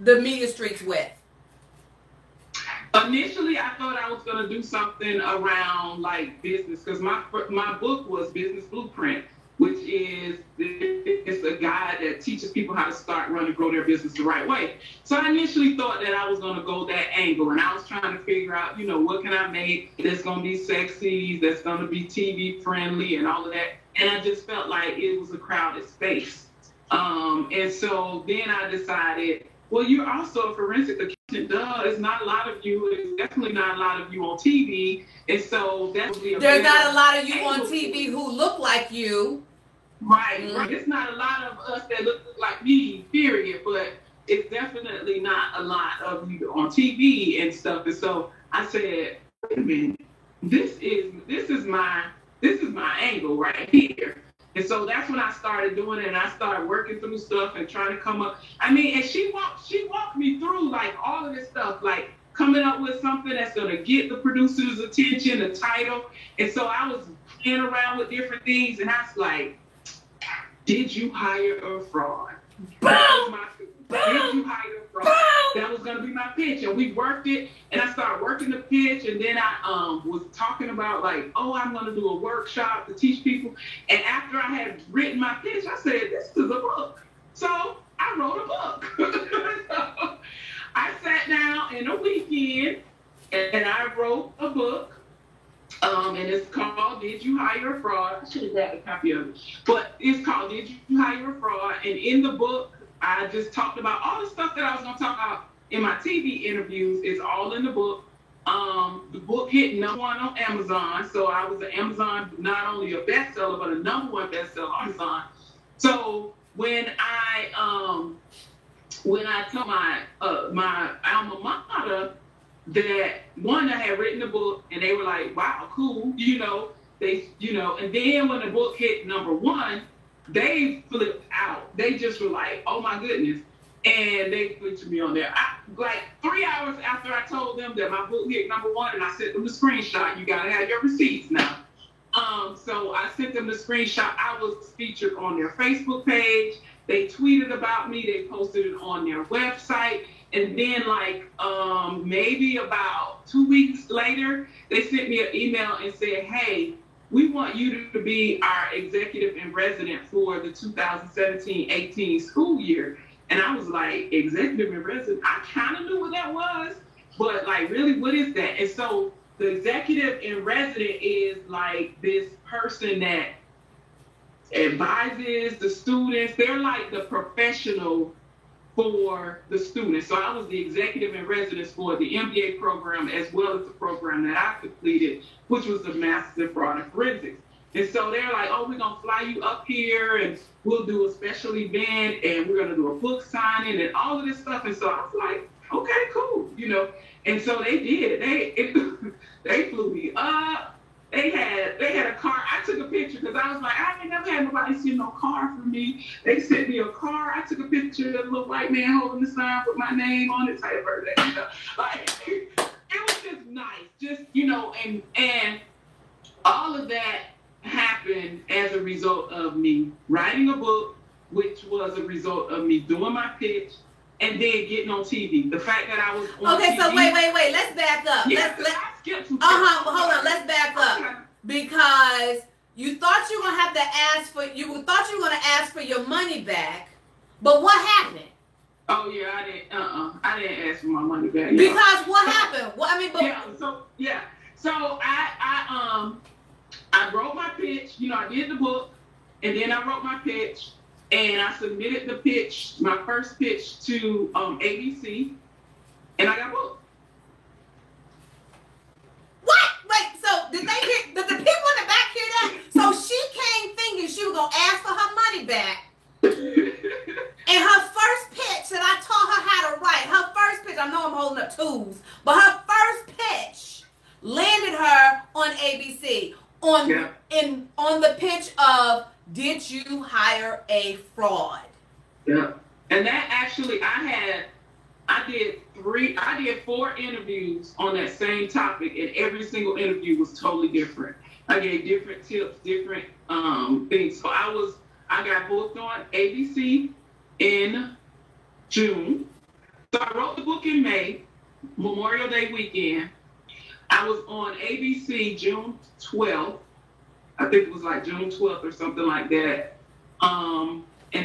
the media streets with? Initially, I thought I was going to do something around like business, because my book was Business Blueprint, which is it's a guide that teaches people how to start, run, and grow their business the right way. So I initially thought that I was going to go that angle, and I was trying to figure out, what can I make that's going to be sexy, that's going to be TV friendly, and all of that. And I just felt like it was a crowded space. And so then I decided, well, you're also a forensic accountant. Duh, it's not a lot of you. It's definitely not a lot of you on TV. And so that's there's not a lot of you on TV who look like you. Right, right. It's not a lot of us that look like me, period. But it's definitely not a lot of you on TV and stuff. And so I said, wait a minute, this is my angle right here. And so that's when I started doing it, and I started working through stuff and trying to come up. I mean, and she walked me through like all of this stuff, like coming up with something that's going to get the producer's attention, the title. And so I was playing around with different things, and I was like, did you hire a fraud? Did you hire a fraud? That was going to be my pitch. And we worked it, and I started working the pitch, and then I was talking about like, I'm going to do a workshop to teach people. And after I had written my pitch, I said, this is a book. So I wrote a book. So I sat down in a weekend, and I wrote a book. And it's called Did You Hire a Fraud? I should have grabbed a copy of it. But it's called Did You Hire a Fraud? And in the book, I just talked about all the stuff that I was going to talk about in my TV interviews. Is all in the book. The book hit #1 on Amazon. So I was an Amazon, not only a bestseller, but a #1 bestseller on Amazon. So when I told my alma mater that one, I had written the book, and they were like, wow, cool, and then when the book hit #1, they flipped out. They just were like, oh my goodness. And they put me on there. Like 3 hours after I told them that my book hit #1, and I sent them the screenshot. You gotta have your receipts now. So I sent them the screenshot. I was featured on their Facebook page. They tweeted about me. They posted it on their website. And then maybe about 2 weeks later, they sent me an email and said, hey, we want you to be our executive in resident for the 2017-18 school year. And I was like, executive in resident? I kind of knew what that was, but like, really, what is that? And so the executive in resident is like this person that advises the students. They're like the professional for the students. So I was the executive in residence for the MBA program as well as the program that I completed, which was the Master's in Fraud and Forensics. And so they're like, oh, we're going to fly you up here and we'll do a special event and we're going to do a book signing and all of this stuff. And so I was like, okay, cool, you know. And so they did. They flew me up. They had a car. I took a picture because I was like, I ain't never had nobody send no car for me. They sent me a car. I took a picture of a little white man holding the sign with my name on it. Happy birthday. You know? Like, it was just nice. Just, you know, and all of that happened as a result of me writing a book, which was a result of me doing my pitch, and then getting on TV. The fact that I was on Okay, TV, so wait. Let's back up. Yeah, Let's I skipped some hold on. Let's back up. Okay. Because you thought you were gonna have to thought you were gonna ask for your money back, but what happened? Oh yeah, I didn't ask for my money back. Because what happened? Well, I mean, but So I wrote my pitch. You know, I did the book, and then I wrote my pitch, and I submitted the pitch, my first pitch to ABC, and I got booked. what? Wait, so did the people in the back hear that? So she came thinking she was gonna ask for her money back. And her first pitch that I taught her how to write, her first pitch, I know I'm holding up tools, but her first pitch landed her on ABC on the pitch of, did you hire a fraud? Yeah. And that actually, I did 4 interviews on that same topic, and every single interview was totally different. I gave different tips, different things. So I got booked on ABC in June. So I wrote the book in May, Memorial Day weekend. I was on ABC June 12th. I think it was like June 12th or something like that. And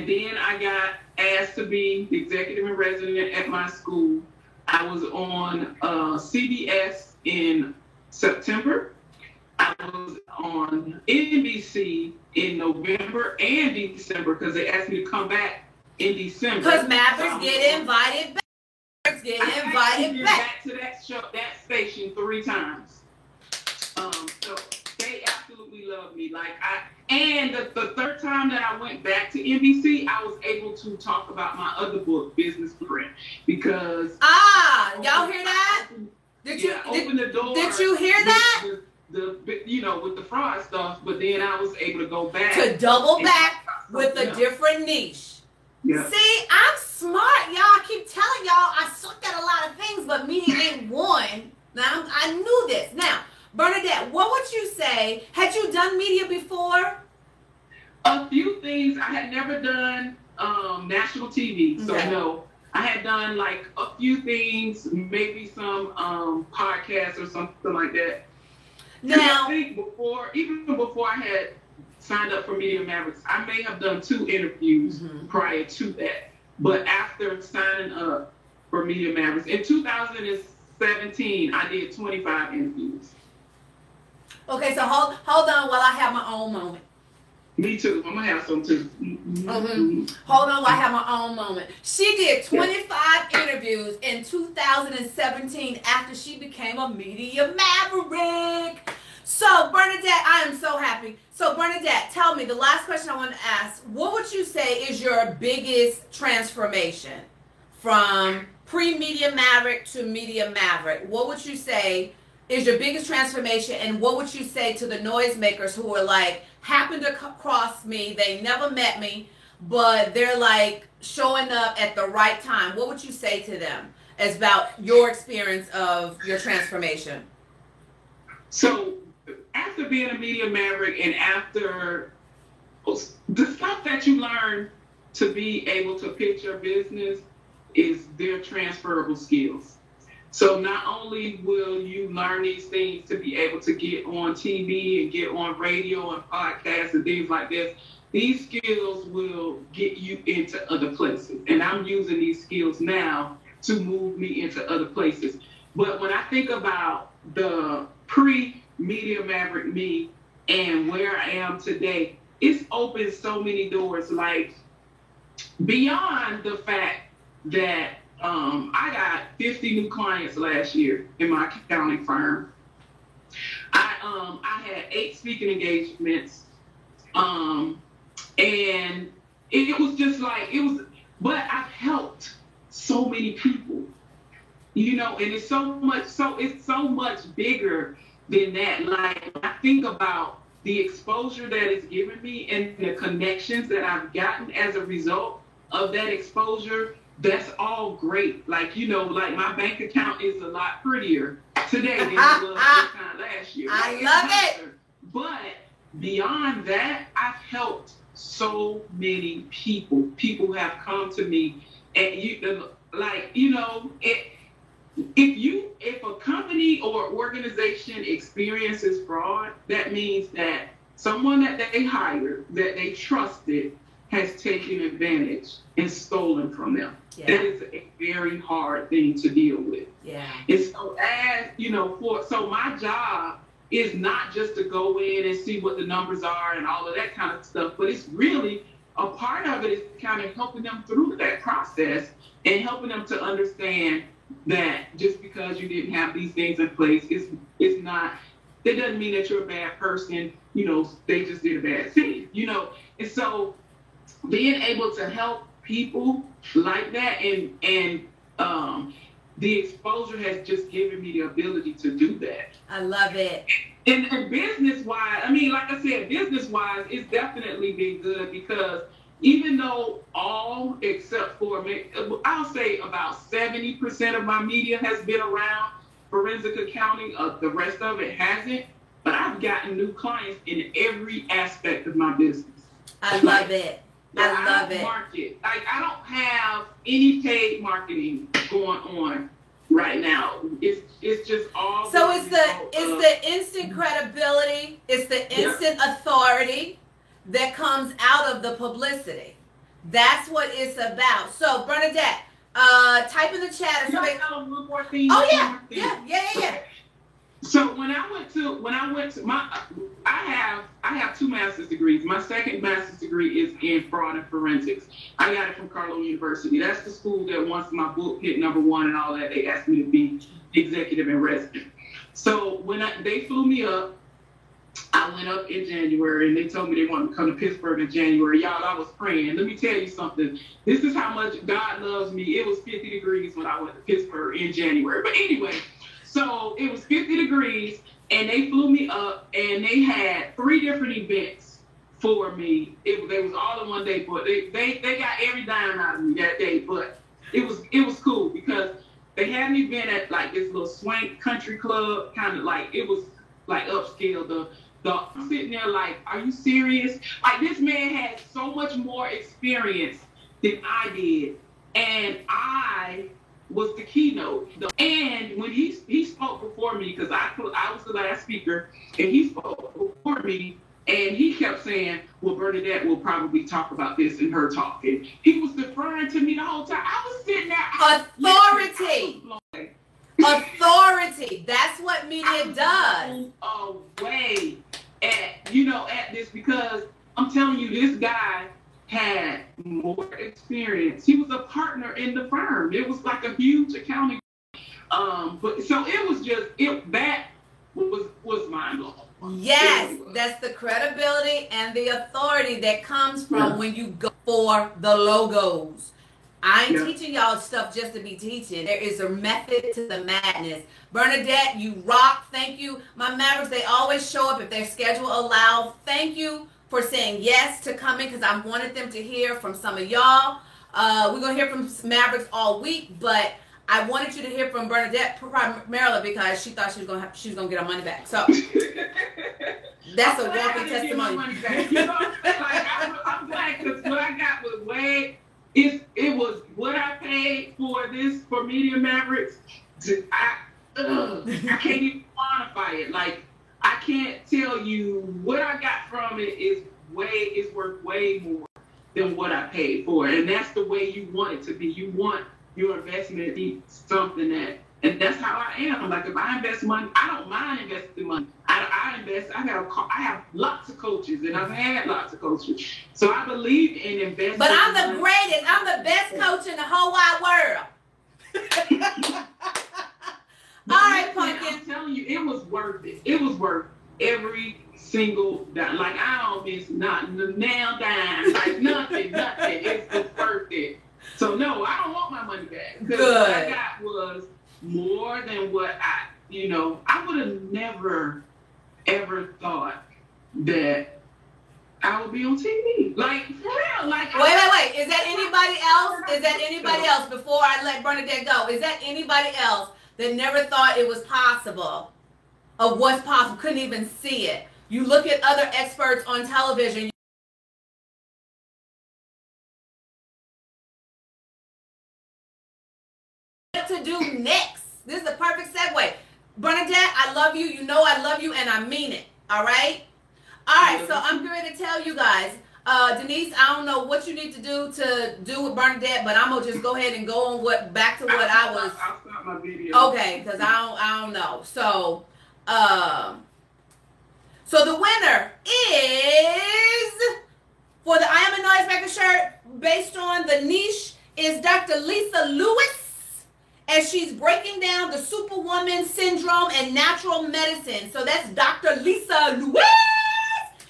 then I got asked to be the executive in residence at my school. I was on CBS in September. I was on NBC in November and December because they asked me to come back in December. Because Mavericks get invited back. I back to that show, that station 3 times. So they absolutely love me. And the third time that I went back to NBC, I was able to talk about my other book, Business Blueprint, because y'all hear that? Open the door. Did you hear that? With the fraud stuff, but then I was able to go back to double back with a different niche. Yeah. See, I'm smart, y'all. I keep telling y'all I sucked at a lot of things, but media ain't one. Now I knew this. Now, Bernadette, what would you say? Had you done media before? A few things. I had never done national TV, so no. I had done like a few things, maybe some podcasts or something like that. Now, I think even before I had signed up for Media Mavericks, I may have done 2 interviews prior to that. But after signing up for Media Mavericks, in 2017, I did 25 interviews. Okay, so hold on while I have my own moment. Me too. I'm going to have some too. Hold on while I have my own moment. She did 25 interviews in 2017 after she became a Media Maverick. So, Bernadette, I am so happy. So, Bernadette, tell me, the last question I want to ask, what would you say is your biggest transformation from pre-Media Maverick to Media Maverick? What would you say is your biggest transformation, and what would you say to the noisemakers who are like, happened to cross me, they never met me, but they're like showing up at the right time? What would you say to them as about your experience of your transformation? So, after being a Media Maverick and after the stuff that you learn to be able to pitch your business is their transferable skills. So not only will you learn these things to be able to get on TV and get on radio and podcasts and things like this, these skills will get you into other places. And I'm using these skills now to move me into other places. But when I think about the pre-Media Maverick me and where I am today, it's opened so many doors, like beyond the fact that I got 50 new clients last year in my accounting firm. I had 8 speaking engagements, and it was just like but I've helped so many people, you know, and it's so much bigger than that. Like, I think about the exposure that it's given me and the connections that I've gotten as a result of that exposure. That's all great. Like, you know, like my bank account is a lot prettier today than it was this time last year. I love it. But beyond that, I've helped so many people. People have come to me, and if a company or organization experiences fraud, that means that someone that they hired, that they trusted, has taken advantage and stolen from them. Yeah. That is a very hard thing to deal with. Yeah. And so, as you know, so my job is not just to go in and see what the numbers are and all of that kind of stuff, but it's really a part of it is kind of helping them through that process and helping them to understand that just because you didn't have these things in place, it's not, that doesn't mean that you're a bad person. You know, they just did a bad thing, you know. And so being able to help people like that and the exposure has just given me the ability to do that. I love it. And business-wise, I mean, like I said, business-wise, it's definitely been good because even though all except for, I'll say about 70% of my media has been around forensic accounting, the rest of it hasn't, but I've gotten new clients in every aspect of my business. I love it. I love it. Market. Like, I don't have any paid marketing going on right now. It's just all. So it's the instant credibility, it's the instant authority that comes out of the publicity. That's what it's about. So Bernadette, type in the chat. Can I tell them one more thing? Oh yeah. So when I went to my, I have 2 master's degrees. My second master's degree is in fraud and forensics. I got it from Carlow University. That's the school that once my book hit #1 and all that, they asked me to be executive and resident. So when they flew me up, I went up in January and they told me they wanted to come to Pittsburgh in January. Y'all, I was praying. Let me tell you something. This is how much God loves me. It was 50 degrees when I went to Pittsburgh in January. But anyway, so it was 50 degrees and they flew me up and they had 3 different events for me. They was all in one day, but they got every dime out of me that day. But it was cool because they had an event at like this little swank country club, kind of like, it was like upscale. I'm sitting there like, are you serious? Like, this man had so much more experience than I did, and I was the keynote. And when he spoke before me, because I was the last speaker, and he spoke before me, and he kept saying, well, Bernadette will probably talk about this in her talk. And he was deferring to me the whole time. I was sitting there. Authority. That's what media does. Away at this, because I'm telling you, this guy had more experience. He was a partner in the firm. It was like a huge accounting. But so it was just that was mind blowing. Yes, that's the credibility and the authority that comes from when you go for the logos. I ain't teaching y'all stuff just to be teaching. There is a method to the madness. Bernadette, you rock. Thank you. My Mavericks, they always show up if their schedule allows. Thank you for saying yes to coming, because I wanted them to hear from some of y'all. We're going to hear from Mavericks all week, but I wanted you to hear from Bernadette primarily because she thought she was going to get her money back. So that's a walking testimony. I'm glad, because what I got was way... It was what I paid for Media Mavericks. I can't even quantify it. Like, I can't tell you what I got from it is worth way more than what I paid for. And that's the way you want it to be. You want your investment to be something and that's how I am. Like, if I invest money, I don't mind investing money. I I invest. I have lots of coaches, and I've had lots of coaches. So I believe in investing. But I'm the greatest. I'm the best coach in the whole wide world. All right, Pumpkin. I'm telling you, it was worth it. It was worth every single dime. Like, I don't miss not nail dime, like nothing. It's worth it. So no, I don't want my money back. Because what I got was more than what I would have never ever thought that I would be on TV. Like, for real. Like, wait. Is that anybody else? Is that anybody else before I let Bernadette go? Is that anybody else that never thought it was possible, of what's possible, couldn't even see it? You look at other experts on television. What to do next? This is the perfect segue. Bernadette, I love you. You know I love you, and I mean it. All right? All right, so I'm going to tell you guys. Denise, I don't know what you need to do with Bernadette, but I'm going to just go ahead and go on back to what I was. I'll start my video. Okay, because I don't know. So, so the winner is, for the I Am a Noisemaker shirt, based on the niche, is Dr. Lisa Lewis. And she's breaking down the Superwoman syndrome and natural medicine. So that's Dr. Lisa Lewis.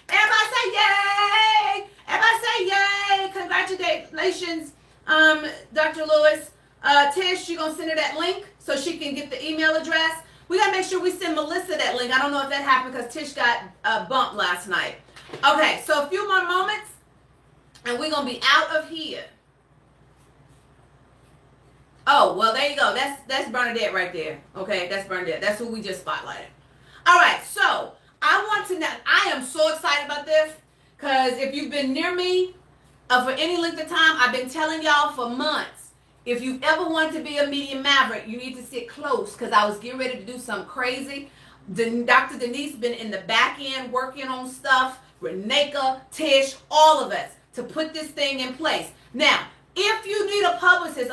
Everybody say yay! Everybody say yay! Congratulations, Dr. Lewis. Tish, you're gonna send her that link so she can get the email address. We gotta make sure we send Melissa that link. I don't know if that happened because Tish got bumped last night. Okay, so a few more moments, and we're gonna be out of here. Oh, well, there you go. That's Bernadette right there. Okay, that's Bernadette. That's who we just spotlighted. All right, so I want to know. I am so excited about this because if you've been near me for any length of time, I've been telling y'all for months, if you've ever wanted to be a media maverick, you need to sit close because I was getting ready to do something crazy. Dr. Denise been in the back end working on stuff, Reneka, Tish, all of us, to put this thing in place. Now, if you need a publicist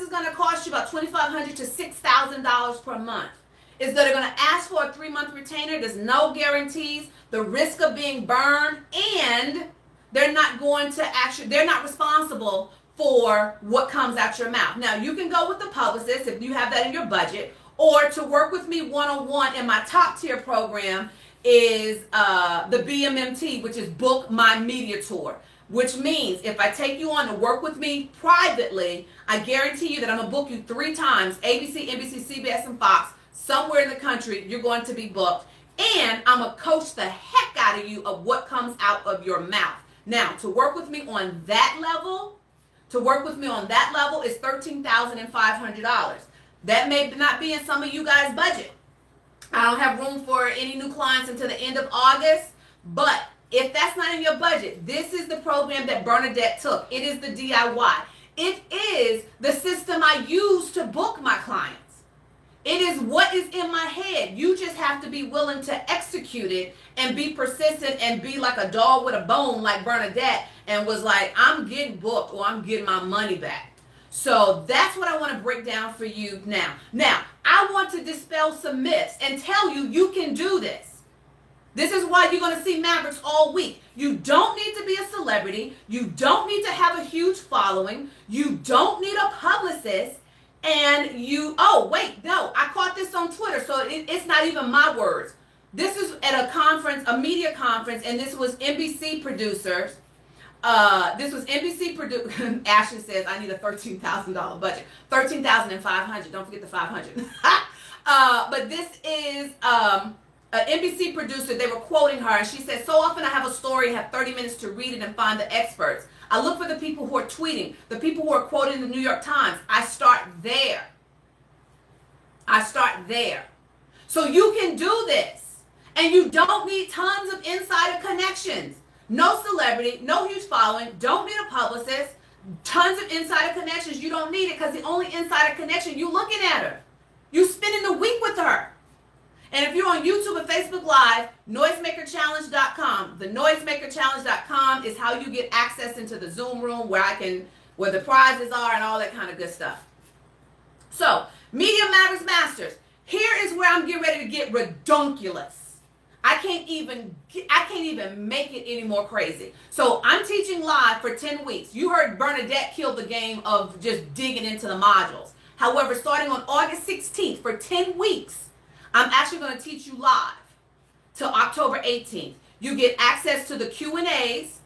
is going to cost you about $2,500 to $6,000 per month. Is that they're going to ask for a 3-month retainer. There's no guarantees. The risk of being burned, and they're not responsible for what comes out your mouth. Now, you can go with the publicist if you have that in your budget, or to work with me one-on-one in my top tier program is the BMMT, which is Book My Media Tour. Which means if I take you on to work with me privately, I guarantee you that I'm going to book you 3 times, ABC, NBC, CBS, and Fox, somewhere in the country, you're going to be booked. And I'm going to coach the heck out of you of what comes out of your mouth. Now, to work with me on that level, is $13,500. That may not be in some of you guys' budget. I don't have room for any new clients until the end of August, but if that's not in your budget, this is the program that Bernadette took. It is the DIY. It is the system I use to book my clients. It is what is in my head. You just have to be willing to execute it and be persistent and be like a dog with a bone like Bernadette and was like, I'm getting booked or I'm getting my money back. So that's what I want to break down for you now. Now, I want to dispel some myths and tell you you can do this. This is why you're going to see Mavericks all week. You don't need to be a celebrity. You don't need to have a huge following. You don't need a publicist. And I caught this on Twitter, so it's not even my words. This is at a conference, a media conference, and this was NBC producers. Ashley says, I need a $13,000 budget. $13,500. Don't forget the 500. But this is an NBC producer. They were quoting her, and she said, so often I have a story, have 30 minutes to read it and find the experts. I look for the people who are tweeting, the people who are quoting the New York Times. I start there. So you can do this. And you don't need tons of insider connections. No celebrity, no huge following, don't need a publicist, tons of insider connections. You don't need it because the only insider connection, you looking at her. You spending the week with her. And if you're on YouTube and Facebook Live, noisemakerchallenge.com. The noisemakerchallenge.com is how you get access into the Zoom room where the prizes are and all that kind of good stuff. So, Media Matters Masters. Here is where I'm getting ready to get redonkulous. I can't even make it any more crazy. So I'm teaching live for 10 weeks. You heard Bernadette kill the game of just digging into the modules. However, starting on August 16th for 10 weeks, I'm actually going to teach you live till October 18th. You get access to the Q&As.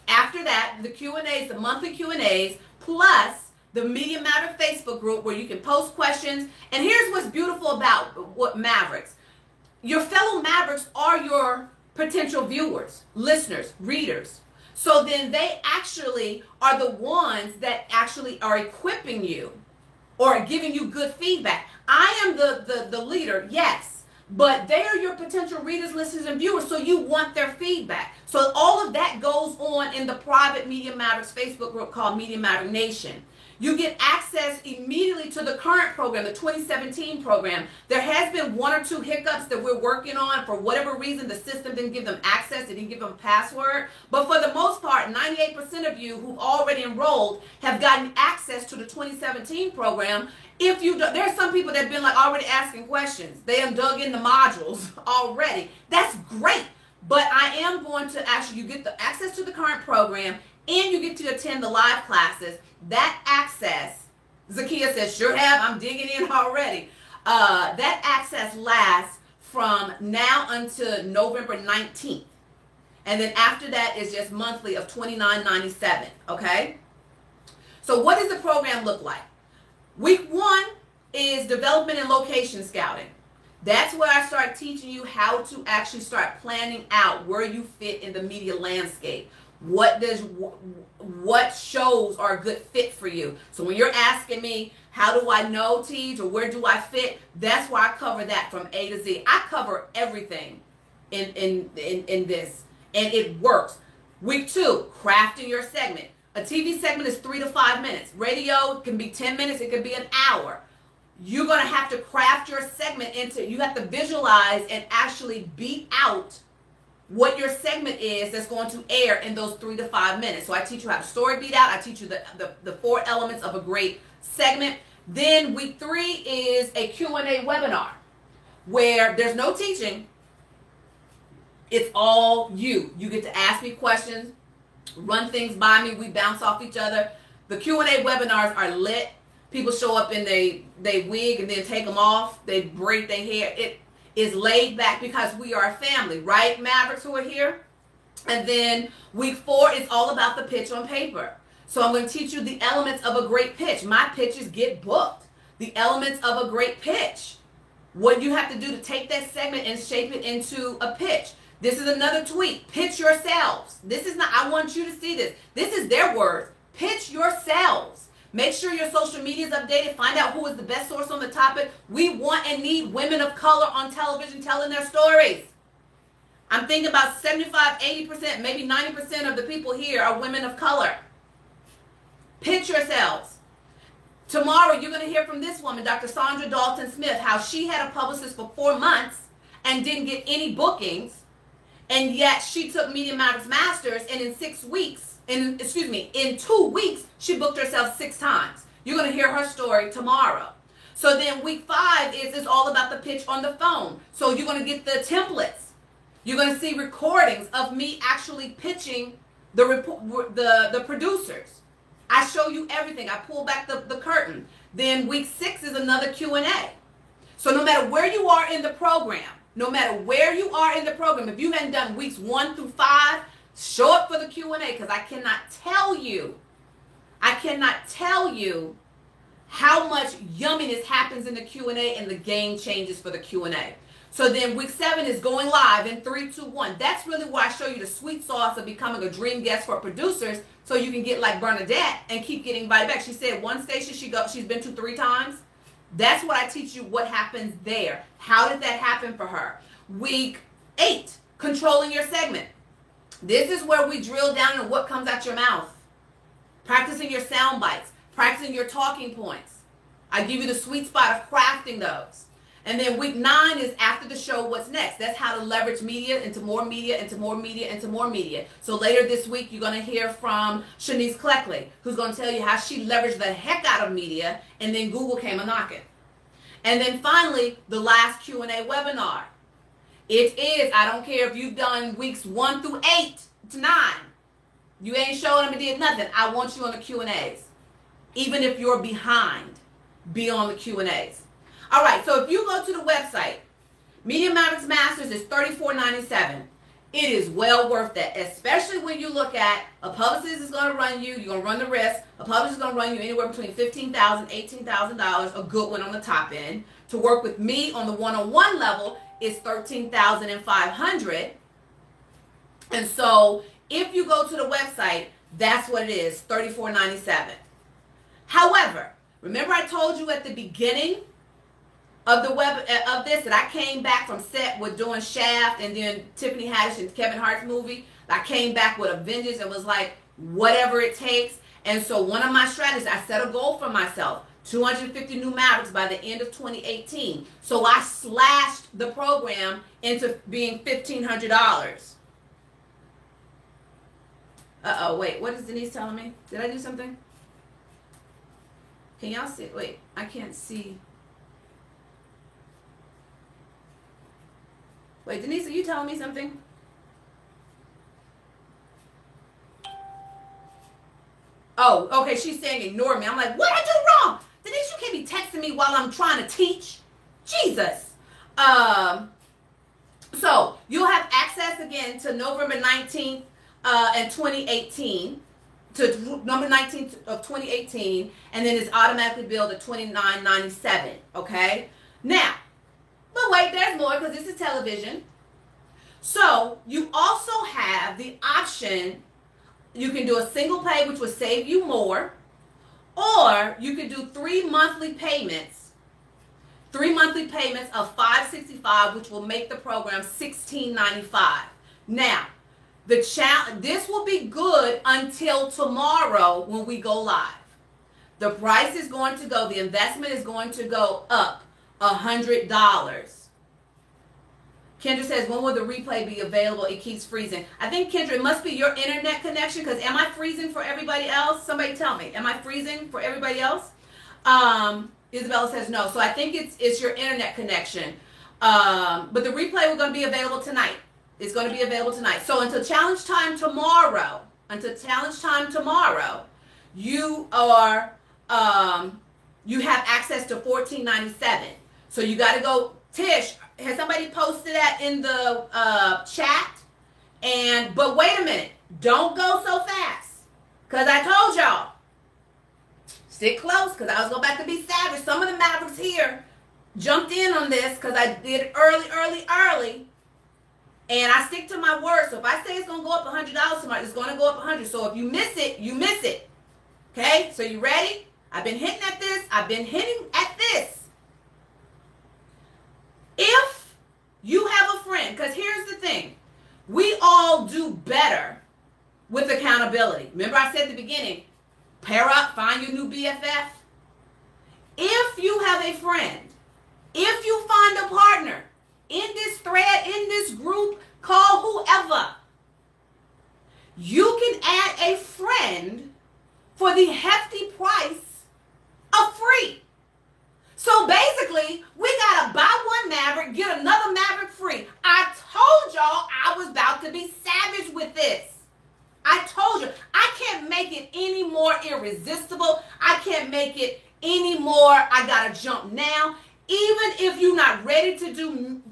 After that, the Q&As, the monthly Q&As, plus the Media Maverick Facebook group where you can post questions. And here's what's beautiful about what Mavericks. Your fellow Mavericks are your potential viewers, listeners, readers. So then they actually are the ones that actually are equipping you or giving you good feedback. I am the leader, yes, but they are your potential readers, listeners, and viewers, so you want their feedback. So all of that goes on in the private Media Mavericks Facebook group called Media Maverick Nation. You get access immediately to the current program, the 2017 program. There has been one or two hiccups that we're working on. For whatever reason, the system didn't give them access. It didn't give them a password. But for the most part, 98% of you who've already enrolled have gotten access to the 2017 program. If you do, there are some people that have been like already asking questions. They have dug in the modules already. That's great. But I am going to actually, you get the access to the current program and you get to attend the live classes. That access, Zakia says, sure have, I'm digging in already. That access lasts from now until November 19th. And then after that is just monthly of $29.97, okay? So what does the program look like? Week 1 is development and location scouting. That's where I start teaching you how to actually start planning out where you fit in the media landscape. What shows are a good fit for you? So when you're asking me, how do I know, Tej, or where do I fit? That's why I cover that from A to Z. I cover everything in this, and it works. Week 2, crafting your segment. A TV segment is 3 to 5 minutes. Radio can be 10 minutes. It could be an hour. You're going to have to craft your segment into, you have to visualize and actually beat out what your segment is that's going to air in those 3 to 5 minutes. So I teach you how to story beat out. I teach you the 4 elements of a great segment. Then week 3 is a Q&A webinar where there's no teaching. It's all you. You get to ask me questions, run things by me. We bounce off each other. The Q&A webinars are lit. People show up in they wig and then take them off. They braid their hair. It is laid back because we are a family, right, Mavericks who are here? And then week 4 is all about the pitch on paper. So I'm going to teach you the elements of a great pitch. My pitches get booked. The elements of a great pitch. What you have to do to take that segment and shape it into a pitch. This is another tweet. Pitch yourselves. This is not, I want you to see this. This is their words. Pitch yourselves. Make sure your social media is updated. Find out who is the best source on the topic. We want and need women of color on television telling their stories. I'm thinking about 75, 80%, maybe 90% of the people here are women of color. Pitch yourselves. Tomorrow, you're going to hear from this woman, Dr. Sandra Dalton Smith, how she had a publicist for 4 months and didn't get any bookings. And yet she took Media Mavericks Masters, and in 2 weeks, she booked herself 6 times. You're going to hear her story tomorrow. So then week 5 is all about the pitch on the phone. So you're going to get the templates. You're going to see recordings of me actually pitching the producers. I show you everything. I pull back the curtain. Then week 6 is another Q&A. So no matter where you are in the program, if you haven't done weeks 1 through 5, show up for the Q&A, because I cannot tell you how much yumminess happens in the Q&A, and the game changes for the Q&A. So then week 7 is going live in 3, 2, 1. That's really where I show you the sweet sauce of becoming a dream guest for producers, so you can get like Bernadette and keep getting invited back. She said one station she's been to 3 times. That's what I teach you, what happens there. How did that happen for her? Week 8, controlling your segment. This is where we drill down on what comes out your mouth. Practicing your sound bites. Practicing your talking points. I give you the sweet spot of crafting those. And then week 9 is after the show, what's next? That's how to leverage media into more media, into more media, into more media. So later this week, you're going to hear from Shanice Cleckley, who's going to tell you how she leveraged the heck out of media, and then Google came a-knocking. And then finally, the last Q&A webinar. It is. I don't care if you've done weeks 1 through 8 to 9. You ain't showed them and did nothing. I want you on the Q&As. Even if you're behind, be on the Q&As. All right, so if you go to the website, Media Mavericks Masters is $34.97. It is well worth that, especially when you look at a publicist is going to run you, you're going to run the risk. A publicist is going to run you anywhere between $15,000, $18,000, a good one on the top end. To work with me on the one-on-one level is $13,500. And so if you go to the website, that's what it is, $34.97. However, remember I told you at the beginning of the of this that I came back from set with doing Shaft and then Tiffany Haddish and Kevin Hart's movie. I came back with a vengeance and was like, whatever it takes. And so one of my strategies, I set a goal for myself, 250 new Mavericks by the end of 2018. So I slashed the program into being $1,500. Uh-oh, wait, what is Denise telling me? Did I do something? Can y'all see? Wait, I can't see. Wait, Denise, are you telling me something? Oh, okay, she's saying ignore me. I'm like, what did I do wrong? Denise, you can't be texting me while I'm trying to teach. Jesus. So you'll have access again to November 19th and 2018, to November 19th of 2018, and then it's automatically billed at $29.97, okay? Now, but wait, there's more because this is television. So you also have the option, you can do a single pay, which will save you more, or you can do 3 monthly payments. 3 monthly payments of $565, which will make the program $16.95. Now, this will be good until tomorrow when we go live. The price is going to go, the investment is going to go up $100. Kendra says, when will the replay be available? It keeps freezing. I think, Kendra, it must be your internet connection, because am I freezing for everybody else? Somebody tell me. Am I freezing for everybody else? Isabella says no. So I think it's your internet connection. But the replay is going to be available tonight. It's going to be available tonight. So until challenge time tomorrow, you are you have access to $14.97. So you got to go. Tish, has somebody posted that in the chat? But wait a minute, don't go so fast, because I told y'all, stick close, because I was going back to be savage. Some of the Mavericks here jumped in on this because I did it early. And I stick to my word. So if I say it's going to go up $100 tomorrow, it's going to go up $100. So if you miss it, you miss it. Okay? So you ready? I've been hitting at this. If you have a friend, because here's the thing. We all do better with accountability. Remember I said at the beginning, pair up, find your new BFF. If you have a friend, if you find a partner, in this thread, in this group, call whoever, you can add a friend for the hefty price of free. So basically, we got to buy one Maverick, get another Maverick free. I told y'all I was about to be savage with this. I told you, I can't make it any more irresistible. I can't make it any more, I got to jump now. Even if you're not ready to do.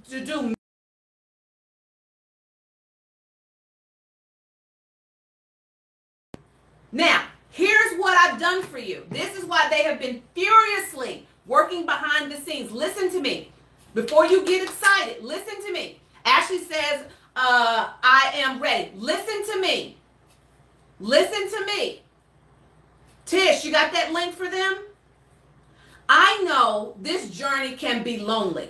Now, here's what I've done for you. This is why they have been furiously working behind the scenes. Listen to me. Before you get excited, listen to me. Ashley says, I am ready. Listen to me. Listen to me. Tish, you got that link for them? I know this journey can be lonely.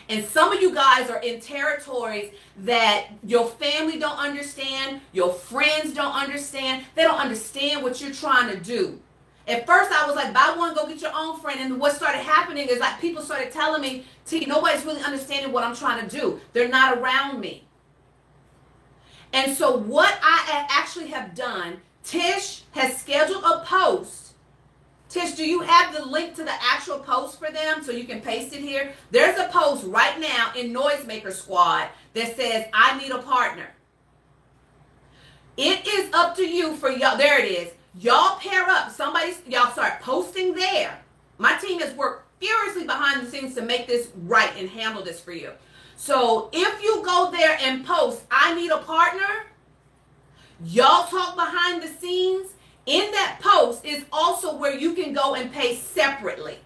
And some of you guys are in territories that your family don't understand, your friends don't understand. They don't understand what you're trying to do. At first I was like, buy one, go get your own friend. And what started happening is like people started telling me, T, nobody's really understanding what I'm trying to do. They're not around me. And so what I actually have done, Tish has scheduled a post Tish, do you have the link to the actual post for them so you can paste it here? There's a post right now in Noisemaker Squad that says, I need a partner. It is up to you for y'all. There it is. Y'all pair up. Y'all start posting there. My team has worked furiously behind the scenes to make this right and handle this for you. So if you go there and post, I need a partner, y'all talk behind the scenes. In that post is also where you can go and pay separately.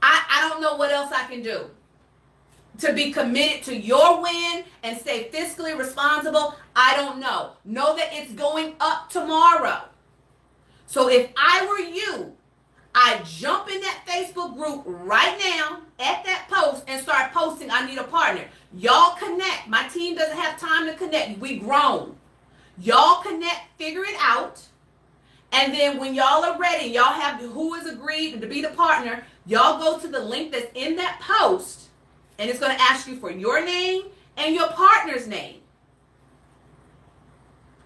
I don't know what else I can do to be committed to your win and stay fiscally responsible. I don't know. Know that it's going up tomorrow. So if I were you, I'd jump in that Facebook group right now at that post and start posting, I need a partner. Y'all connect. My team doesn't have time to connect. We grown. Y'all connect, figure it out. And then when y'all are ready, y'all have who is agreed to be the partner, y'all go to the link that's in that post, and it's going to ask you for your name and your partner's name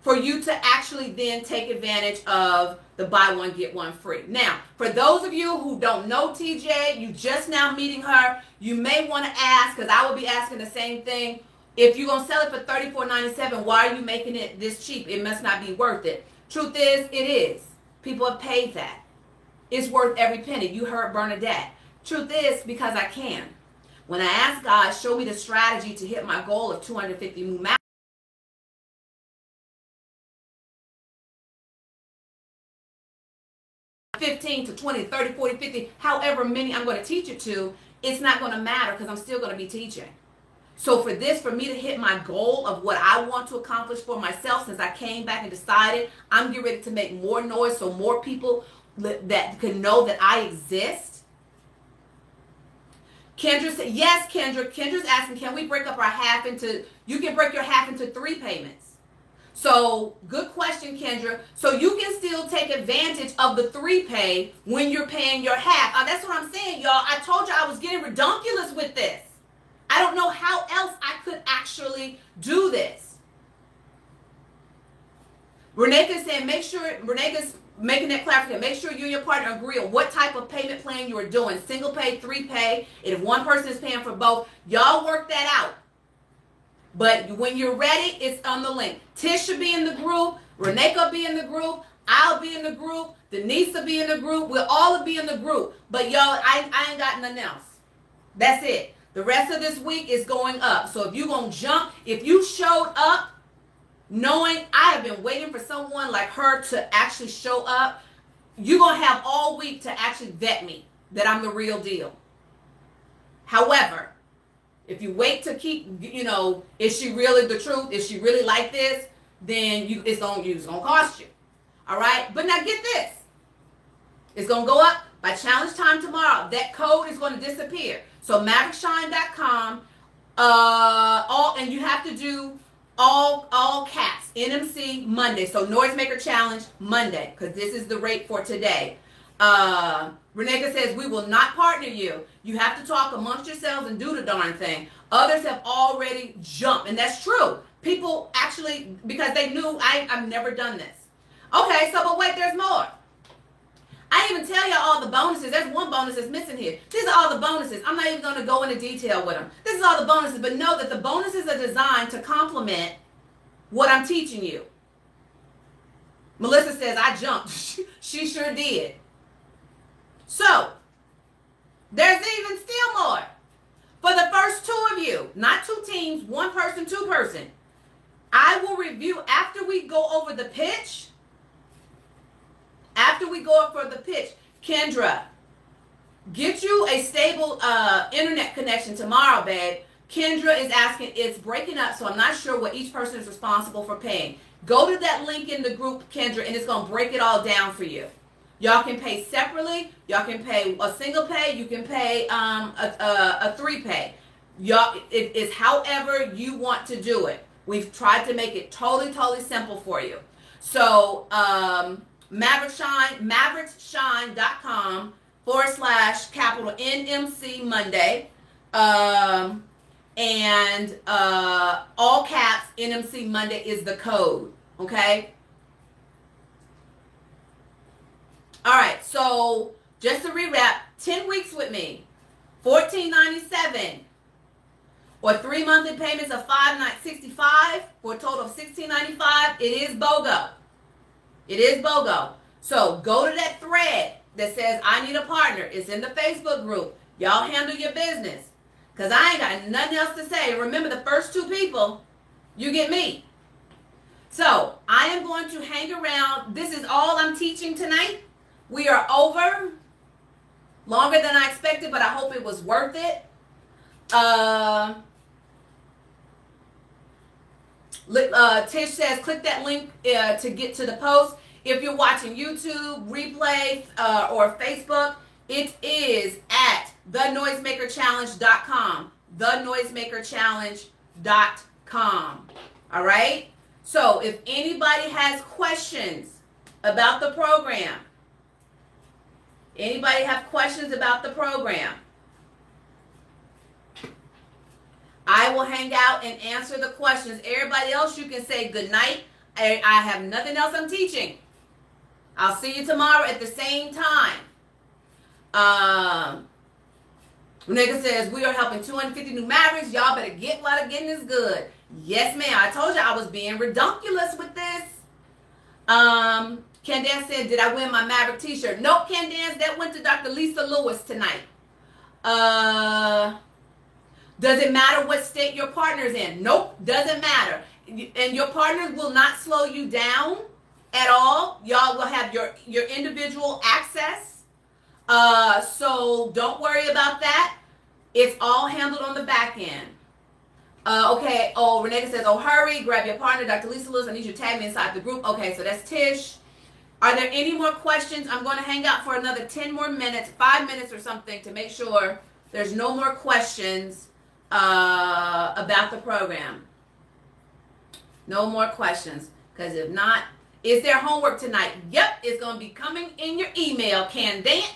for you to actually then take advantage of the buy one, get one free. Now, for those of you who don't know TJ, you just now meeting her, you may want to ask, because I will be asking the same thing, if you're going to sell it for $34.97, why are you making it this cheap? It must not be worth it. Truth is, it is. People have paid that. It's worth every penny. You heard Bernadette. Truth is, because I can. When I ask God, show me the strategy to hit my goal of 250 new matches, 15 to 20, 30, 40, 50, however many I'm going to teach it to, it's not going to matter because I'm still going to be teaching. So for me to hit my goal of what I want to accomplish for myself, since I came back and decided I'm getting ready to make more noise so more people that can know that I exist. Kendra said, yes, Kendra. Kendra's asking, can we break up our half into, you can break your half into 3 payments. So good question, Kendra. So you can still take advantage of the 3 pay when you're paying your half. That's what I'm saying, y'all. I told you I was getting redonkulous with this. I don't know how else I could actually do this. Renega's saying, Renega's making that clarification. Make sure you and your partner agree on what type of payment plan you are doing. Single pay, 3 pay. If one person is paying for both, y'all work that out. But when you're ready, it's on the link. Tish should be in the group. Renee will be in the group. I'll be in the group. Denise will be in the group. We'll all be in the group. But y'all, I ain't got nothing else. That's it. The rest of this week is going up. So if you're going to jump, if you showed up knowing I have been waiting for someone like her to actually show up, you're going to have all week to actually vet me that I'm the real deal. However, if you wait to keep, is she really the truth? Is she really like this? Then it's going to cost you. All right? But now get this. It's going to go up by challenge time tomorrow. That code is going to disappear. So MaverickShine.com, and you have to do all caps, NMC Monday. So Noisemaker Challenge Monday, because this is the rate for today. Renega says, we will not partner you. You have to talk amongst yourselves and do the darn thing. Others have already jumped, and that's true. People actually, because they knew I've never done this. Okay, but wait, there's more. I didn't even tell y'all all the bonuses. There's one bonus that's missing here. These are all the bonuses. I'm not even going to go into detail with them. This is all the bonuses, but know that the bonuses are designed to complement what I'm teaching you. Melissa says, I jumped. She sure did. So, there's even still more. For the first 2 of you, not 2 teams, 1 person, 2 person, I will review after we go over the pitch. After we go up for the pitch, Kendra, get you a stable internet connection tomorrow, babe. Kendra is asking, it's breaking up, so I'm not sure what each person is responsible for paying. Go to that link in the group, Kendra, and it's going to break it all down for you. Y'all can pay separately. Y'all can pay a single pay. You can pay a 3 pay. Y'all, it's however you want to do it. We've tried to make it totally simple for you. So, MaverickShine.com /capital NMC Monday. And all caps NMC Monday is the code. Okay? All right. So just to rewrap, 10 weeks with me, $14.97, or 3 monthly payments of $5.65 for a total of $16.95. It is BOGO. It is BOGO. So go to that thread that says I need a partner. It's in the Facebook group. Y'all handle your business. Because I ain't got nothing else to say. Remember, the first 2 people, you get me. So I am going to hang around. This is all I'm teaching tonight. We are over. Longer than I expected, but I hope it was worth it. Tish says, click that link to get to the post. If you're watching YouTube, replay, or Facebook, it is at thenoisemakerchallenge.com. Thenoisemakerchallenge.com. All right? So if anybody has questions about the program, anybody have questions about the program, I will hang out and answer the questions. Everybody else, you can say good night. I have nothing else I'm teaching. I'll see you tomorrow at the same time. Nigga says, we are helping 250 new Mavericks. Y'all better get while the getting is good. Yes, ma'am. I told you I was being redunculous with this. Candace said, did I win my Maverick t-shirt? Nope, Candace. That went to Dr. Lisa Lewis tonight. Does it matter what state your partner's in? Nope, doesn't matter. And your partner will not slow you down at all. Y'all will have your individual access. So don't worry about that. It's all handled on the back end. Okay. Oh, Renee says, oh, hurry, grab your partner. Dr. Lisa Lewis, I need you to tag me inside the group. Okay, so that's Tish. Are there any more questions? I'm going to hang out for another 10 more minutes, 5 minutes or something, to make sure there's no more questions about the program. No more questions. Because if not, is there homework tonight? Yep, it's going to be coming in your email. Candace,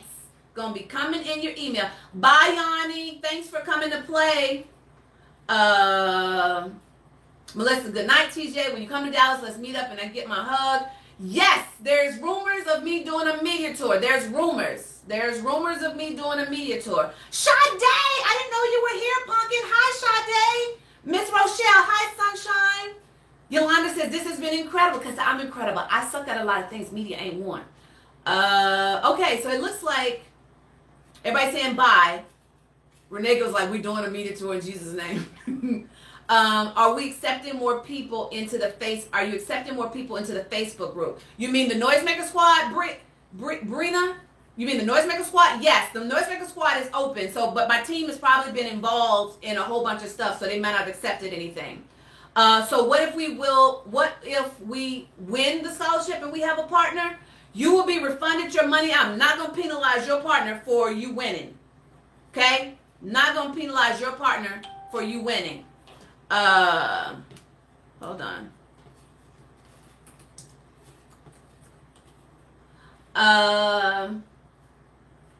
going to be coming in your email. Bye, Yanni. Thanks for coming to play. Melissa, good night, TJ. When you come to Dallas, let's meet up and I get my hug. Yes, there's rumors of me doing a media tour. There's rumors. There's rumors of me doing a media tour. Sade, I didn't know you were here, Pumpkin. Hi, Sade. Miss Rochelle, hi, Sunshine. Yolanda says, this has been incredible, because I'm incredible. I suck at a lot of things media ain't one. Okay, so it looks like everybody's saying bye. Renee goes like, we're doing a media tour in Jesus' name. Are we accepting more people into the Are you accepting more people into the Facebook group? You mean the Noisemaker Squad, Brina? You mean the Noisemaker Squad? Yes, the Noisemaker Squad is open. So, but my team has probably been involved in a whole bunch of stuff, so they might not have accepted anything. So what if we win the scholarship and we have a partner? You will be refunded your money. I'm not going to penalize your partner for you winning. Okay? Not going to penalize your partner for you winning. Hold on.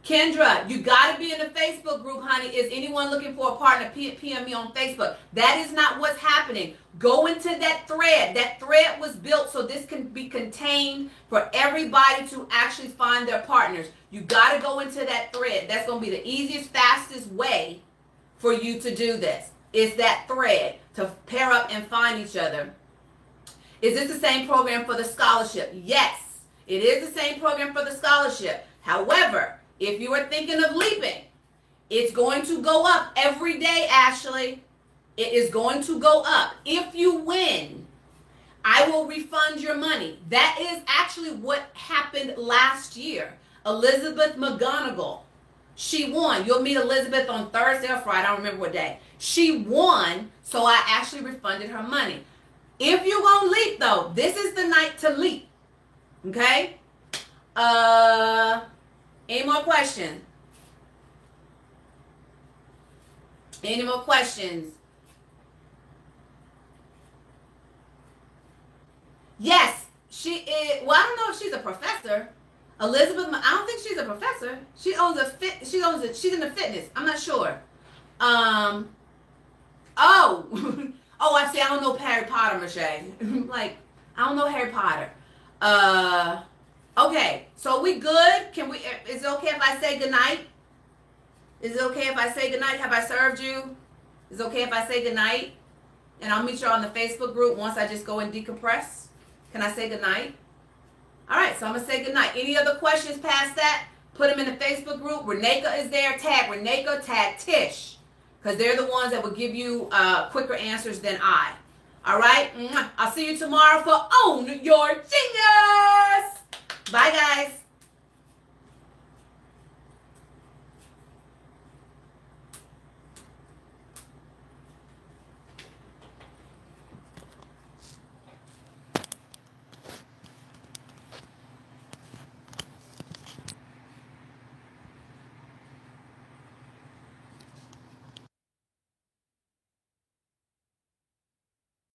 Kendra, you got to be in the Facebook group, honey. Is anyone looking for a partner? PM me on Facebook. That is not what's happening. Go into that thread. That thread was built so this can be contained for everybody to actually find their partners. You got to go into that thread. That's going to be the easiest, fastest way for you to do this. Is that thread to pair up and find each other. Is this the same program for the scholarship? Yes, it is the same program for the scholarship. However, if you are thinking of leaping, it's going to go up every day, Ashley. It is going to go up. If you win, I will refund your money. That is actually what happened last year. Elizabeth McGonigal, she won. You'll meet Elizabeth on Thursday or Friday. I don't remember what day. She won, so I actually refunded her money. If you're going to leap, though, this is the night to leap. Okay? Any more questions? Any more questions? Yes, she is. Well, I don't know if she's a professor. Elizabeth, I don't think she's a professor. She owns she's in the fitness. I'm not sure. Oh, I see. I don't know Harry Potter, Michelle. Like, I don't know Harry Potter. Okay, so we good? Is it okay if I say goodnight? Is it okay if I say goodnight? Have I served you? Is it okay if I say goodnight? And I'll meet you on the Facebook group once I just go and decompress. Can I say goodnight? All right, so I'm going to say goodnight. Any other questions past that? Put them in the Facebook group. Reneka is there. Tag Reneka, tag Tish. Because they're the ones that will give you quicker answers than I. All right? I'll see you tomorrow for Own Your Genius. Bye, guys.